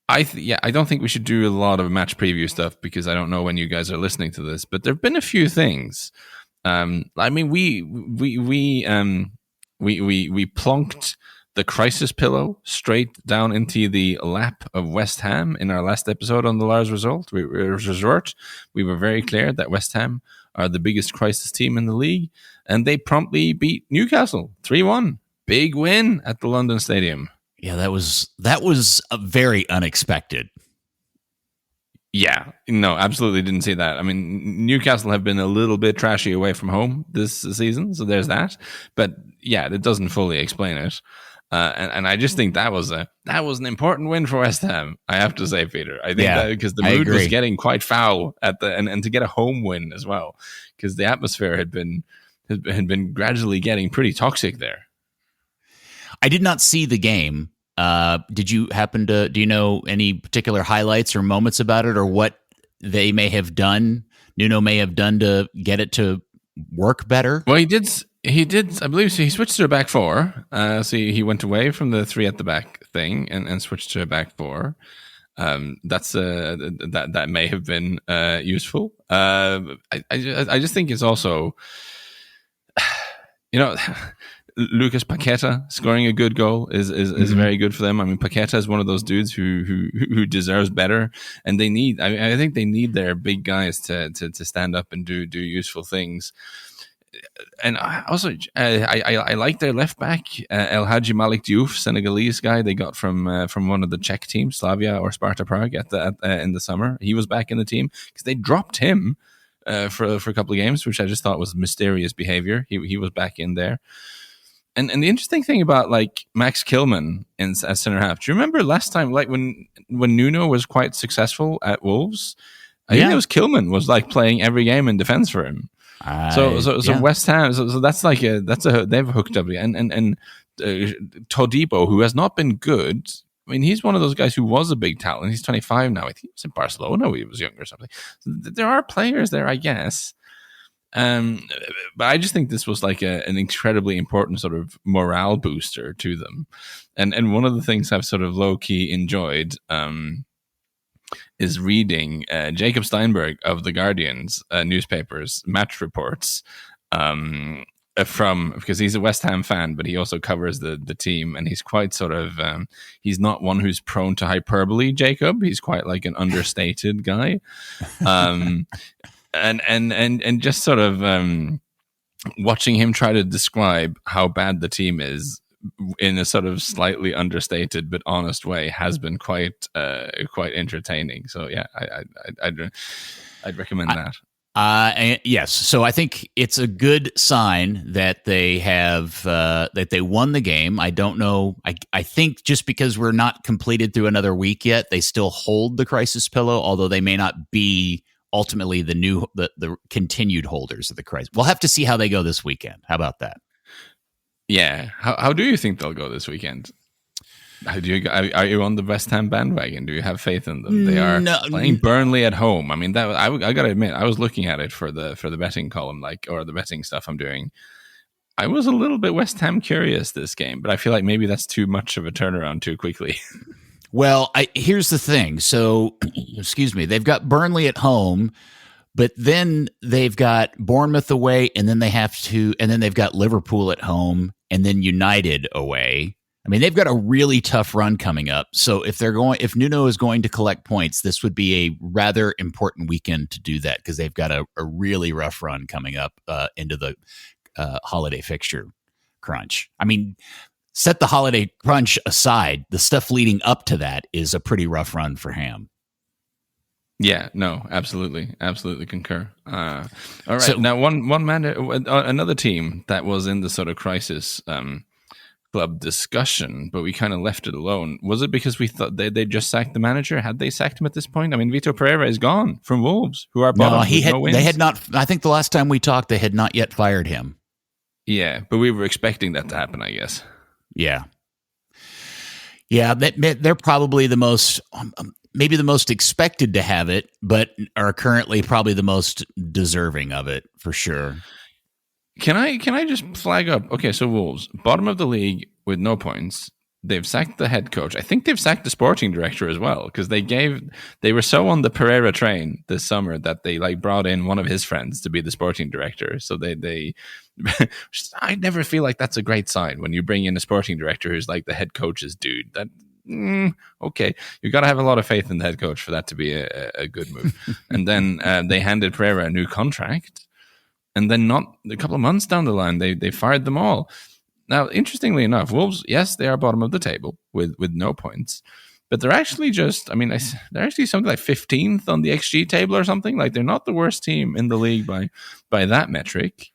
I don't think we should do a lot of match preview stuff because I don't know when you guys are listening to this, but there've been a few things. I mean, we plunked the crisis pillow straight down into the lap of West Ham in our last episode on the Lars Resort. We were very clear that West Ham are the biggest crisis team in the league, and they promptly beat Newcastle 3-1. Big win at the London Stadium. Yeah, that was a very unexpected. Yeah, no, absolutely didn't see that. I mean, Newcastle have been a little bit trashy away from home this season, so there's that. But yeah, it doesn't fully explain it. And I just think that was an important win for West Ham. I have to say, Peter. I think that because the mood was getting quite foul and to get a home win as well, because the atmosphere had been gradually getting pretty toxic there. I did not see the game. Did you do you know any particular highlights or moments about it, or what they may have done, Nuno may have done to get it to work better? Well, he did, I believe so. He switched to a back four. So he went away from the three at the back thing and switched to a back four. That may have been useful. I just think it's also, Lucas Paqueta scoring a good goal is very good for them. I mean, Paqueta is one of those dudes who deserves better, and they need. I think they need their big guys to stand up and do useful things. and I like their left back, El Hadji Malik Diouf, Senegalese guy they got from one of the Czech teams, Slavia or Sparta Prague, in the summer. He was back in the team because they dropped him for a couple of games, which I just thought was mysterious behavior. He was back in there. And the interesting thing about like Max Kilman as center half, do you remember last time, like when Nuno was quite successful at Wolves? I think it was Kilman was like playing every game in defense for him. So West Ham, so that's they've hooked up, and Todibo, who has not been good. I mean, he's one of those guys who was a big talent. He's 25 now. I think he was in Barcelona when he was younger or something. So there are players there, I guess. But I just think this was like an incredibly important sort of morale booster to them. And one of the things I've sort of low key enjoyed is reading Jacob Steinberg of the Guardian's newspapers match reports because he's a West Ham fan, but he also covers the team, and he's quite sort of he's not one who's prone to hyperbole. Jacob, he's quite like an understated guy, and just sort of watching him try to describe how bad the team is in a sort of slightly understated but honest way has been quite entertaining. So yeah, I'd recommend that. Yes. So I think it's a good sign that they have that they won the game. I don't know. I think just because we're not completed through another week yet, they still hold the crisis pillow, although they may not be ultimately the continued holders of the crisis. We'll have to see how they go this weekend. How about that? Yeah. How do you think they'll go this weekend? Are you on the West Ham bandwagon? Do you have faith in them? They are playing Burnley at home. I mean, that I got to admit, I was looking at it for the betting column, or the betting stuff I'm doing. I was a little bit West Ham curious this game, but I feel like maybe that's too much of a turnaround too quickly. Well, here's the thing. So, excuse me, they've got Burnley at home, but then they've got Bournemouth away, and then they've got Liverpool at home, and then United away. I mean, they've got a really tough run coming up. So if Nuno is going to collect points, this would be a rather important weekend to do that, because they've got a really rough run coming up into the holiday fixture crunch. I mean, set the holiday crunch aside, the stuff leading up to that is a pretty rough run for Ham. Yeah, no, absolutely concur. All right, so, now another team that was in the sort of crisis club discussion, but we kind of left it alone. Was it because we thought they just sacked the manager? Had they sacked him at this point? I mean, Vitor Pereira is gone from Wolves, who are bottom. No, they had not. I think the last time we talked, they had not yet fired him. Yeah, but we were expecting that to happen, I guess. Yeah, they're probably the most. Maybe the most expected to have it, but are currently probably the most deserving of it, for sure. Can I just flag up? Okay, so Wolves, bottom of the league with no points. They've sacked the head coach. I think they've sacked the sporting director as well, because they were so on the Pereira train this summer that they like brought in one of his friends to be the sporting director. So they I never feel like that's a great sign when you bring in a sporting director who's like the head coach's dude. Okay, you got to have a lot of faith in the head coach for that to be a good move. And then they handed Pereira a new contract, and then not a couple of months down the line, they fired them all. Now, interestingly enough, Wolves, yes, they are bottom of the table with no points, but they're actually they're actually something like 15th on the XG table or something. Like, they're not the worst team in the league by that metric.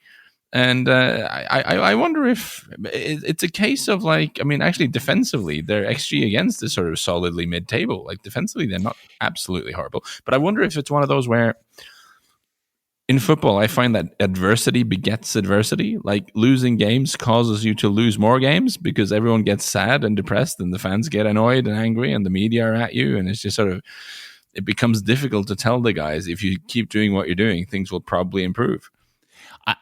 And I wonder if it's a case of like, I mean, actually defensively, their XG against is sort of solidly mid-table. Like, defensively, they're not absolutely horrible. But I wonder if it's one of those where in football, I find that adversity begets adversity. Like, losing games causes you to lose more games because everyone gets sad and depressed, and the fans get annoyed and angry, and the media are at you. And it's just sort of, it becomes difficult to tell the guys, if you keep doing what you're doing, things will probably improve.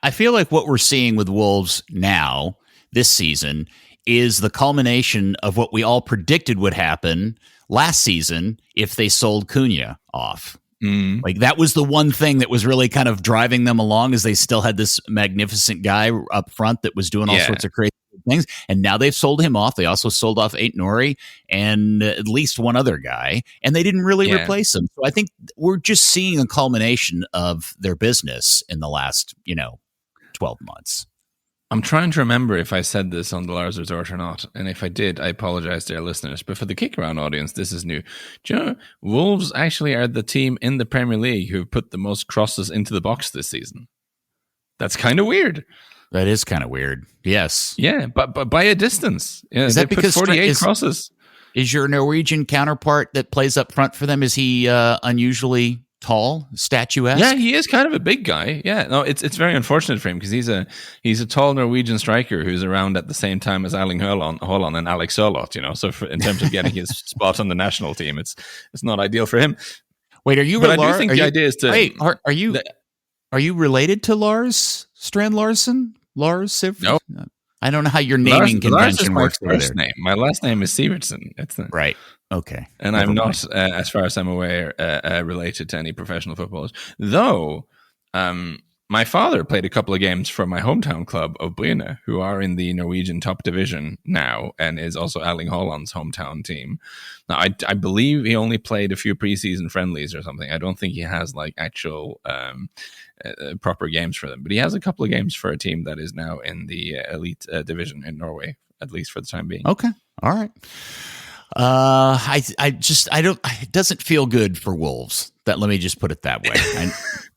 I feel like what we're seeing with Wolves now, this season, is the culmination of what we all predicted would happen last season if they sold Cunha off. Like, that was the one thing that was really kind of driving them along, is they still had this magnificent guy up front that was doing all sorts of crazy things. And now they've sold him off. They also sold off Aït-Nouri and at least one other guy, and they didn't really replace him. So I think we're just seeing a culmination of their business in the last, 12 months. I'm trying to remember if I said this on the Lars Resort or not. And if I did, I apologize to our listeners. But for the KickAround audience, this is new. Do you know, Wolves actually are the team in the Premier League who have put the most crosses into the box this season. That's kind of weird. That is kind of weird. Yes. Yeah, but by a distance. Yeah, is that because 48 crosses? Is your Norwegian counterpart that plays up front for them, is he unusually tall, statuesque? Yeah, he is kind of a big guy. Yeah, no, it's very unfortunate for him because he's a tall Norwegian striker who's around at the same time as Erling Haaland and Alex Sørloth. So in terms of getting his spot on the national team, it's not ideal for him. Wait, are you? But I do think the idea is to. Wait, are you related to Lars Strand Larsen? Lars Siv? No. I don't know how your naming convention works. My first name. My last name is Sivertsen. Right. Okay. And I'm not, as far as I'm aware, related to any professional footballers. Though, my father played a couple of games for my hometown club of Bryne, who are in the Norwegian top division now, and is also Erling Haaland's hometown team. Now, I believe he only played a few preseason friendlies or something. I don't think he has like actual proper games for them, but he has a couple of games for a team that is now in the elite division in Norway, at least for the time being. Okay. All right. It doesn't feel good for Wolves. Let me just put it that way.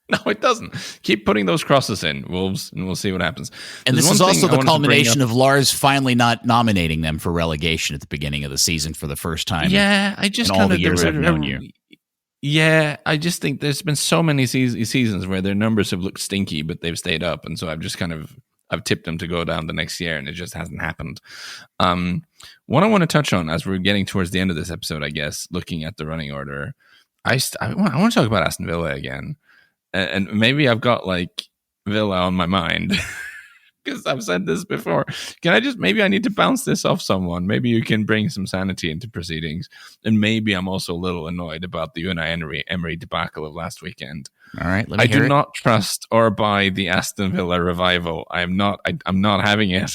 No, it doesn't. Keep putting those crosses in, Wolves, and we'll see what happens. And this is also the culmination of Lars finally not nominating them for relegation at the beginning of the season for the first time. Yeah, I just in all the years I've known you. Yeah, I just think there's been so many seasons where their numbers have looked stinky, but they've stayed up, and so I've tipped them to go down the next year, and it just hasn't happened. What I want to touch on as we're getting towards the end of this episode, I guess, looking at the running order, I want to talk about Aston Villa again. And maybe I've got like Villa on my mind because I've said this before. Maybe I need to bounce this off someone. Maybe you can bring some sanity into proceedings. And maybe I'm also a little annoyed about the Unai Emery debacle of last weekend. All right. I do not trust or buy the Aston Villa revival. I'm not having it.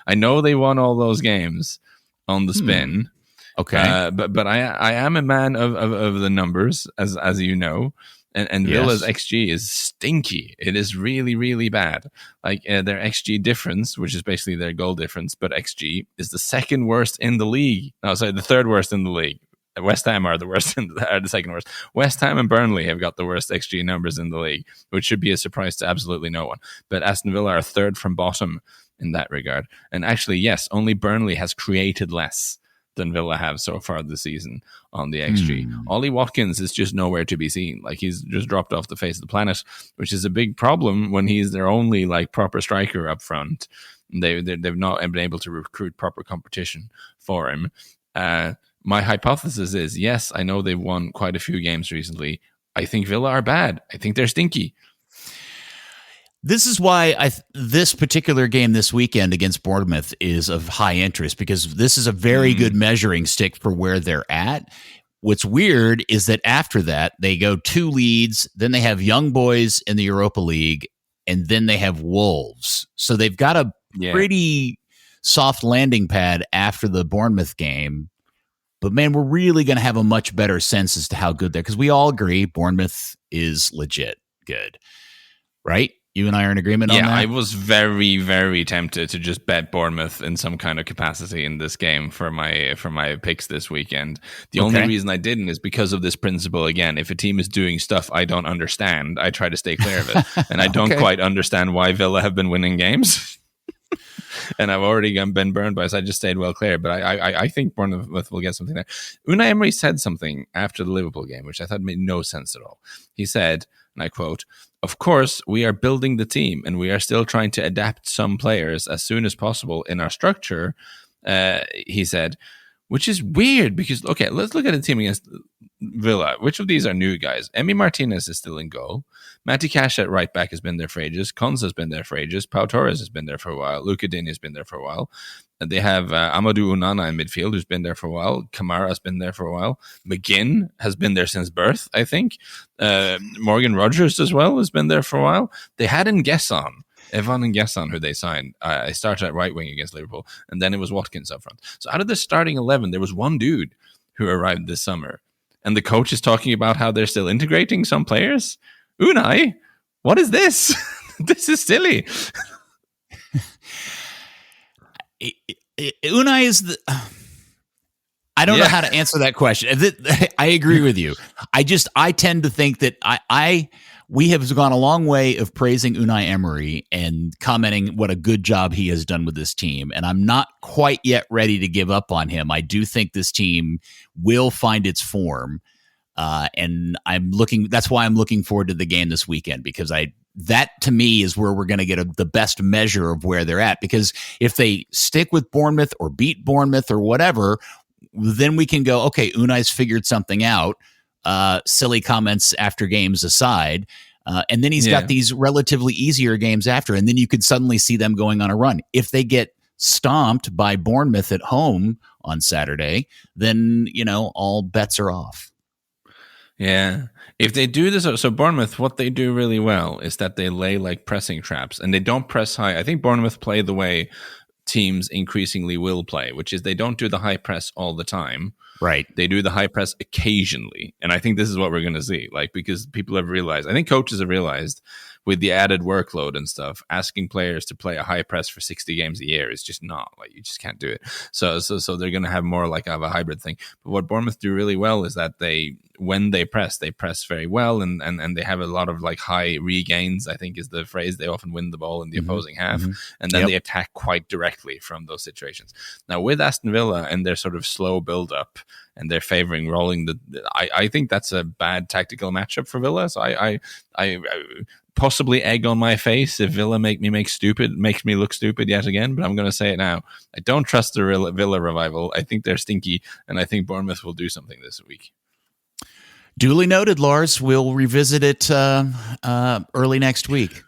I know they won all those games on the spin. Okay. But I am a man of the numbers, as you know. And yes. Villa's XG is stinky. It is really, really bad. Like their XG difference, which is basically their goal difference, but XG is the second worst in the league. No, sorry, the third worst in the league. West Ham are the second worst. West Ham and Burnley have got the worst XG numbers in the league, which should be a surprise to absolutely no one. But Aston Villa are third from bottom in that regard. And actually, yes, only Burnley has created less than Villa have so far this season on the XG. Ollie Watkins is just nowhere to be seen. Like he's just dropped off the face of the planet, which is a big problem when he's their only like proper striker up front. They've not been able to recruit proper competition for him. My hypothesis is, yes, I know they've won quite a few games recently. I think Villa are bad. I think they're stinky. This is why this particular game this weekend against Bournemouth is of high interest, because this is a very good measuring stick for where they're at. What's weird is that after that, they go 2 leads, then they have Young Boys in the Europa League, and then they have Wolves. So they've got a pretty soft landing pad after the Bournemouth game. But, man, we're really going to have a much better sense as to how good they're, because we all agree Bournemouth is legit good, right? You and I are in agreement on that? Yeah, I was very, very tempted to just bet Bournemouth in some kind of capacity in this game for my picks this weekend. The only reason I didn't is because of this principle again. If a team is doing stuff I don't understand, I try to stay clear of it. And I don't quite understand why Villa have been winning games. And I've already been burned by it, so I just stayed well clear. But I think Bournemouth will get something there. Unai Emery said something after the Liverpool game, which I thought made no sense at all. He said, and I quote, "Of course, we are building the team and we are still trying to adapt some players as soon as possible in our structure," he said, which is weird because, okay, let's look at the team against Villa. Which of these are new guys? Emi Martinez is still in goal. Matty Cash at right back has been there for ages. Konsa has been there for ages. Pau Torres has been there for a while. Luka Dini has been there for a while. They have Amadou Onana in midfield, who's been there for a while. Kamara has been there for a while. McGinn has been there since birth, I think. Morgan Rogers as well has been there for a while. They had Evan N'Gesson, who they signed. I started at right wing against Liverpool, and then it was Watkins up front. So out of the starting 11, there was one dude who arrived this summer. And the coach is talking about how they're still integrating some players. Unai, what is this? This is silly. Unai is the. I don't know how to answer that question. I agree with you. I tend to think that we have gone a long way of praising Unai Emery and commenting what a good job he has done with this team. And I'm not quite yet ready to give up on him. I do think this team will find its form. And that's why I'm looking forward to the game this weekend, because that to me is where we're going to get the best measure of where they're at. Because if they stick with Bournemouth or beat Bournemouth or whatever, then we can go, okay, Unai's figured something out. Silly comments after games aside. And then he's got these relatively easier games after. And then you could suddenly see them going on a run. If they get stomped by Bournemouth at home on Saturday, then, all bets are off. Yeah. If they do this, so Bournemouth, what they do really well is that they lay like pressing traps and they don't press high. I think Bournemouth play the way teams increasingly will play, which is they don't do the high press all the time. Right. They do the high press occasionally. And I think this is what we're going to see, because people have realized, I think coaches have realized with the added workload and stuff, asking players to play a high press for 60 games a year is just not, you just can't do it. So they're going to have more of a hybrid thing. But what Bournemouth do really well is that when they press very well, and they have a lot of high regains, I think is the phrase. They often win the ball in the opposing half, and then they attack quite directly from those situations. Now with Aston Villa and their sort of slow build up, and they're favoring rolling I think that's a bad tactical matchup for Villa. So I possibly egg on my face if Villa makes me look stupid yet again, but I'm going to say it now. I don't trust the Villa revival. I think they're stinky, and I think Bournemouth will do something this week. Duly noted, Lars. We'll revisit it early next week.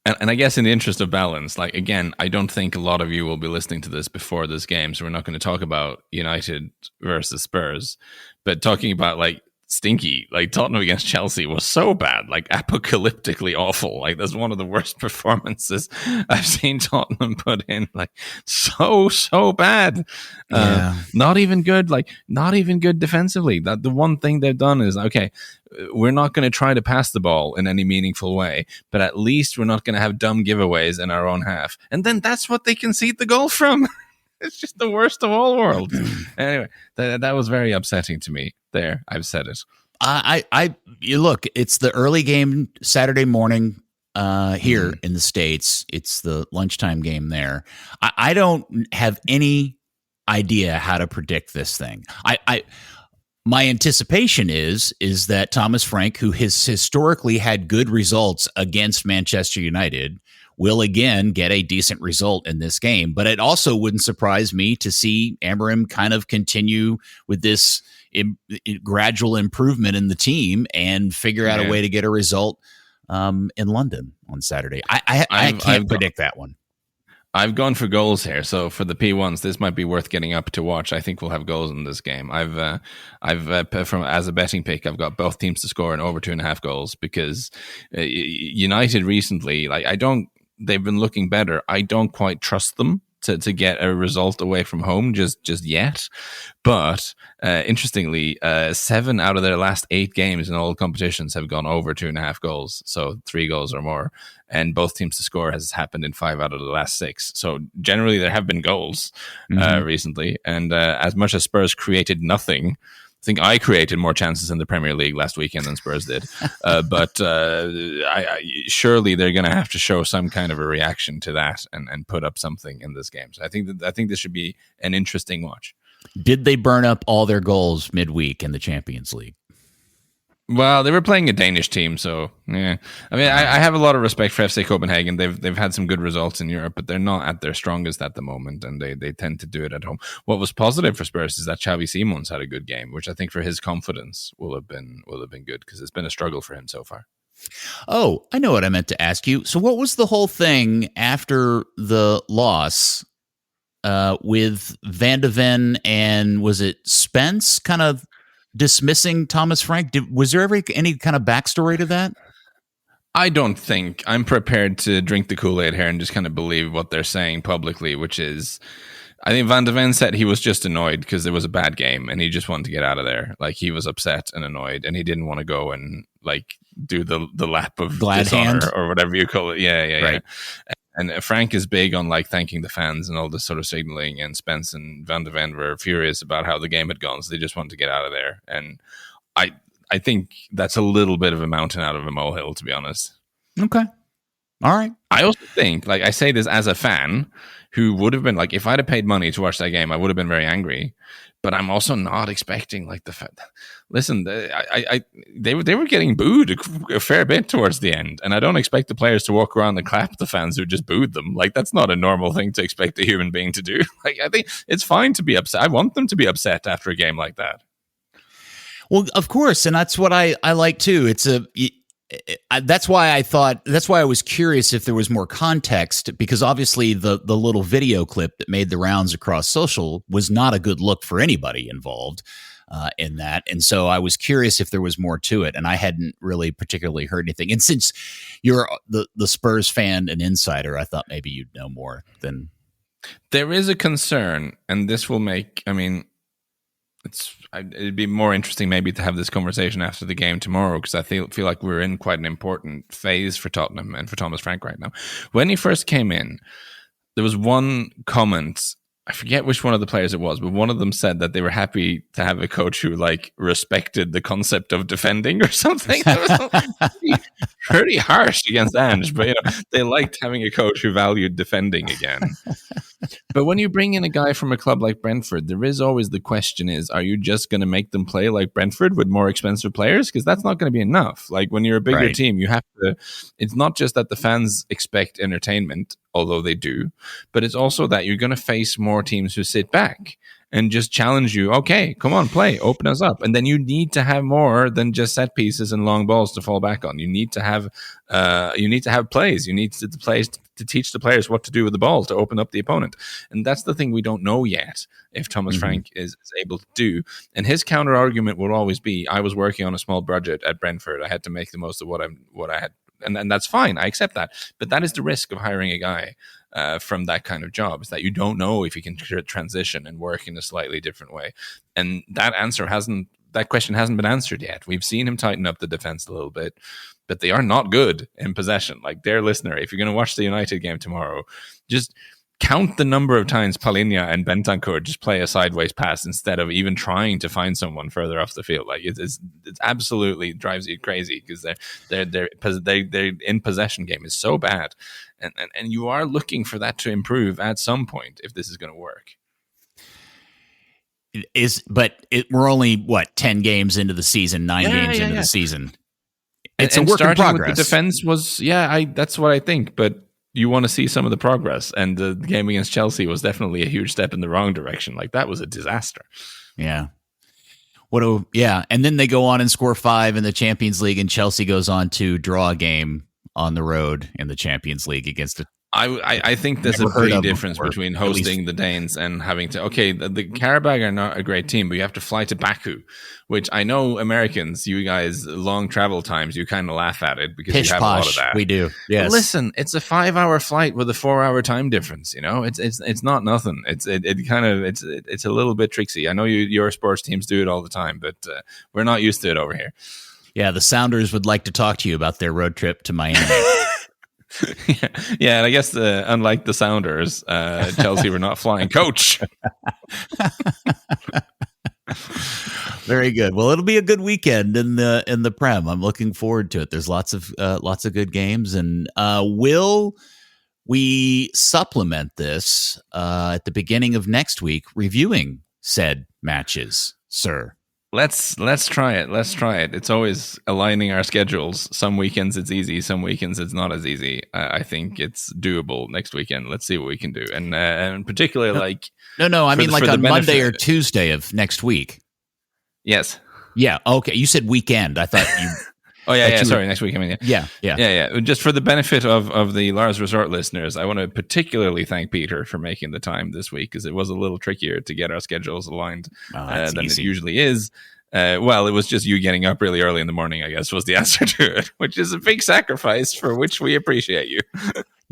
And I guess in the interest of balance, again, I don't think a lot of you will be listening to this before this game, so we're not going to talk about United versus Spurs, but talking about stinky, Tottenham against Chelsea was so bad, apocalyptically awful. That's one of the worst performances I've seen Tottenham put in. So bad. Not even good. Not even good defensively. That the one thing they've done is, okay, we're not going to try to pass the ball in any meaningful way, but at least we're not going to have dumb giveaways in our own half. And then that's what they concede the goal from. It's just the worst of all worlds. Anyway, that was very upsetting to me. There, I've said it. You look, it's the early game Saturday morning here in the States. It's the lunchtime game there. I don't have any idea how to predict this thing. My anticipation is that Thomas Frank, who has historically had good results against Manchester United, will again get a decent result in this game. But it also wouldn't surprise me to see Amorim kind of continue with this gradual improvement in the team and figure out a way to get a result in London on Saturday. I can't predict that one. I've gone for goals here. So for the P1s, this might be worth getting up to watch. I think we'll have goals in this game. I've from as a betting pick, I've got both teams to score and over 2.5 goals, because United recently, they've been looking better. I don't quite trust them to get a result away from home just yet. But interestingly, 7 out of their last 8 games in all competitions have gone over 2.5 goals, so 3 goals or more. And both teams to score has happened in 5 out of the last 6. So generally, there have been goals recently. And as much as Spurs created nothing, I think I created more chances in the Premier League last weekend than Spurs did. But surely they're going to have to show some kind of a reaction to that and put up something in this game. So I think this should be an interesting watch. Did they burn up all their goals midweek in the Champions League? Well, they were playing a Danish team, so yeah. I mean, I have a lot of respect for FC Copenhagen. They've had some good results in Europe, but they're not at their strongest at the moment, and they tend to do it at home. What was positive for Spurs is that Xavi Simons had a good game, which I think for his confidence will have been good, because it's been a struggle for him so far. Oh, I know what I meant to ask you. So, what was the whole thing after the loss with Van de Ven and was it Spence kind of dismissing Thomas Frank? Was there ever any kind of backstory to that? I don't think. I'm prepared to drink the Kool-Aid here and just kind of believe what they're saying publicly, which is, I think Van de Ven said he was just annoyed because there was a bad game and he just wanted to get out of there. Like, he was upset and annoyed and he didn't want to go and like do the lap of glad dishonor hand or whatever you call it. Yeah. Right. And Frank is big on like thanking the fans and all this sort of signaling. And Spence and Van de Ven were furious about how the game had gone, so they just wanted to get out of there. And I think that's a little bit of a mountain out of a molehill, to be honest. Okay. All right. I also think, like, I say this as a fan who would have been like, if I'd have paid money to watch that game, I would have been very angry. But I'm also not expecting like the fact. Listen, they were getting booed a fair bit towards the end, and I don't expect the players to walk around and clap the fans who just booed them. Like, that's not a normal thing to expect a human being to do. Like, I think it's fine to be upset. I want them to be upset after a game like that. Well, of course, and that's what I like too. That's why I was curious if there was more context, because obviously the little video clip that made the rounds across social was not a good look for anybody involved in that. And so I was curious if there was more to it, and I hadn't really particularly heard anything. And since you're the Spurs fan and insider, I thought maybe you'd know more than. There is a concern, and this will make, it'd be more interesting maybe to have this conversation after the game tomorrow, because I feel like we're in quite an important phase for Tottenham and for Thomas Frank right now. When he first came in, there was one comment, I forget which one of the players it was, but one of them said that they were happy to have a coach who like respected the concept of defending or something. That was pretty harsh against Ange, but they liked having a coach who valued defending again. But when you bring in a guy from a club like Brentford, there is always the question is, are you just going to make them play like Brentford with more expensive players? Because that's not going to be enough. Like, when you're a bigger team, you have to, it's not just that the fans expect entertainment, although they do, but it's also that you're going to face more teams who sit back and just challenge you. Okay, come on, play, open us up. And then you need to have more than just set pieces and long balls to fall back on. You need to have plays. You need to teach the players what to do with the ball to open up the opponent. And that's the thing we don't know yet if Thomas Frank is able to do. And his counter argument will always be, I was working on a small budget at Brentford. I had to make the most of what I had. And that's fine. I accept that. But that is the risk of hiring a guy from that kind of job, is that you don't know if he can transition and work in a slightly different way. And that question hasn't been answered yet. We've seen him tighten up the defense a little bit, but they are not good in possession. Like, dear listener, if you're going to watch the United game tomorrow, just count the number of times Palhinha and Bentancur just play a sideways pass instead of even trying to find someone further off the field. Like, it's absolutely drives you crazy, because their in possession game is so bad, and you are looking for that to improve at some point if this is going to work. We're only 10 games into the season, 9 games into the season. It's a work in progress. With the defense was that's what I think, but you want to see some of the progress, and the game against Chelsea was definitely a huge step in the wrong direction. Like, that was a disaster. Yeah. And then they go on and score 5 in the Champions League, and Chelsea goes on to draw a game on the road in the Champions League against a I think there's a big difference between hosting the Danes and having to. Okay, the Karabakh are not a great team, but you have to fly to Baku, which I know Americans, you guys, long travel times, you kind of laugh at it because you have a lot of that. We do, yes. But listen, it's a 5-hour flight with a 4-hour time difference. It's not nothing. It's a little bit tricksy. I know your sports teams do it all the time, but we're not used to it over here. Yeah, the Sounders would like to talk to you about their road trip to Miami. Yeah, and I guess unlike the Sounders, Chelsea were not flying coach. Very good. Well, it'll be a good weekend in the Prem. I'm looking forward to it. There's lots of good games, and will we supplement this at the beginning of next week, reviewing said matches, sir? Let's try it. It's always aligning our schedules. Some weekends it's easy. Some weekends it's not as easy. I think it's doable next weekend. Let's see what we can do. And particularly No. I mean, like on Monday or Tuesday of next week. Yes. Yeah. Okay. You said weekend. I thought you. Oh, yeah. Sorry, next week. I mean, yeah. Just for the benefit of the Lars Resort listeners, I want to particularly thank Peter for making the time this week, because it was a little trickier to get our schedules aligned than it usually is. Well, it was just you getting up really early in the morning, I guess, was the answer to it, which is a big sacrifice for which we appreciate you.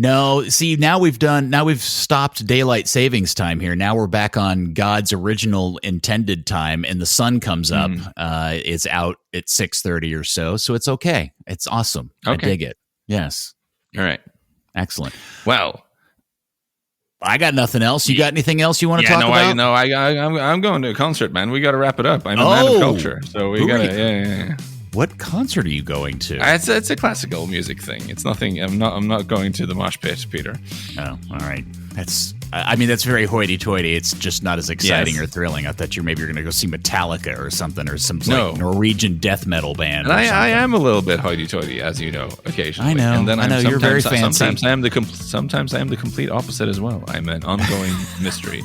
No, see, now we've stopped daylight savings time here. Now we're back on God's original intended time, and the sun comes up. It's out at 6:30 or so it's okay. It's awesome. Okay. I dig it. Yes. All right. Excellent. Well, I got nothing else. You got anything else you want to talk about? I'm going to a concert, man. We got to wrap it up. I'm a man of culture, so we got to. Yeah. What concert are you going to? It's a classical music thing. It's nothing. I'm not going to the mosh pit, Peter. Oh, all right. That's very hoity-toity. It's just not as exciting or thrilling. I thought maybe you're going to go see Metallica or something, or some like Norwegian death metal band. And I am a little bit hoity-toity, as you know, occasionally. I know. And then you're very fancy. Sometimes I am the complete opposite as well. I'm an ongoing mystery.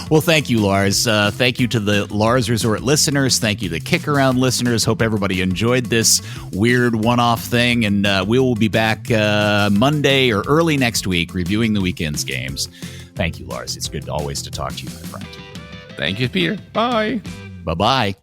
Well, thank you, Lars. Thank you to the Lars Resort listeners. Thank you to the KickAround listeners. Hope everybody enjoyed this weird one-off thing. And we will be back Monday or early next week reviewing the weekend's games. Thank you, Lars. It's good always to talk to you, my friend. Thank you, Peter. Bye. Bye-bye.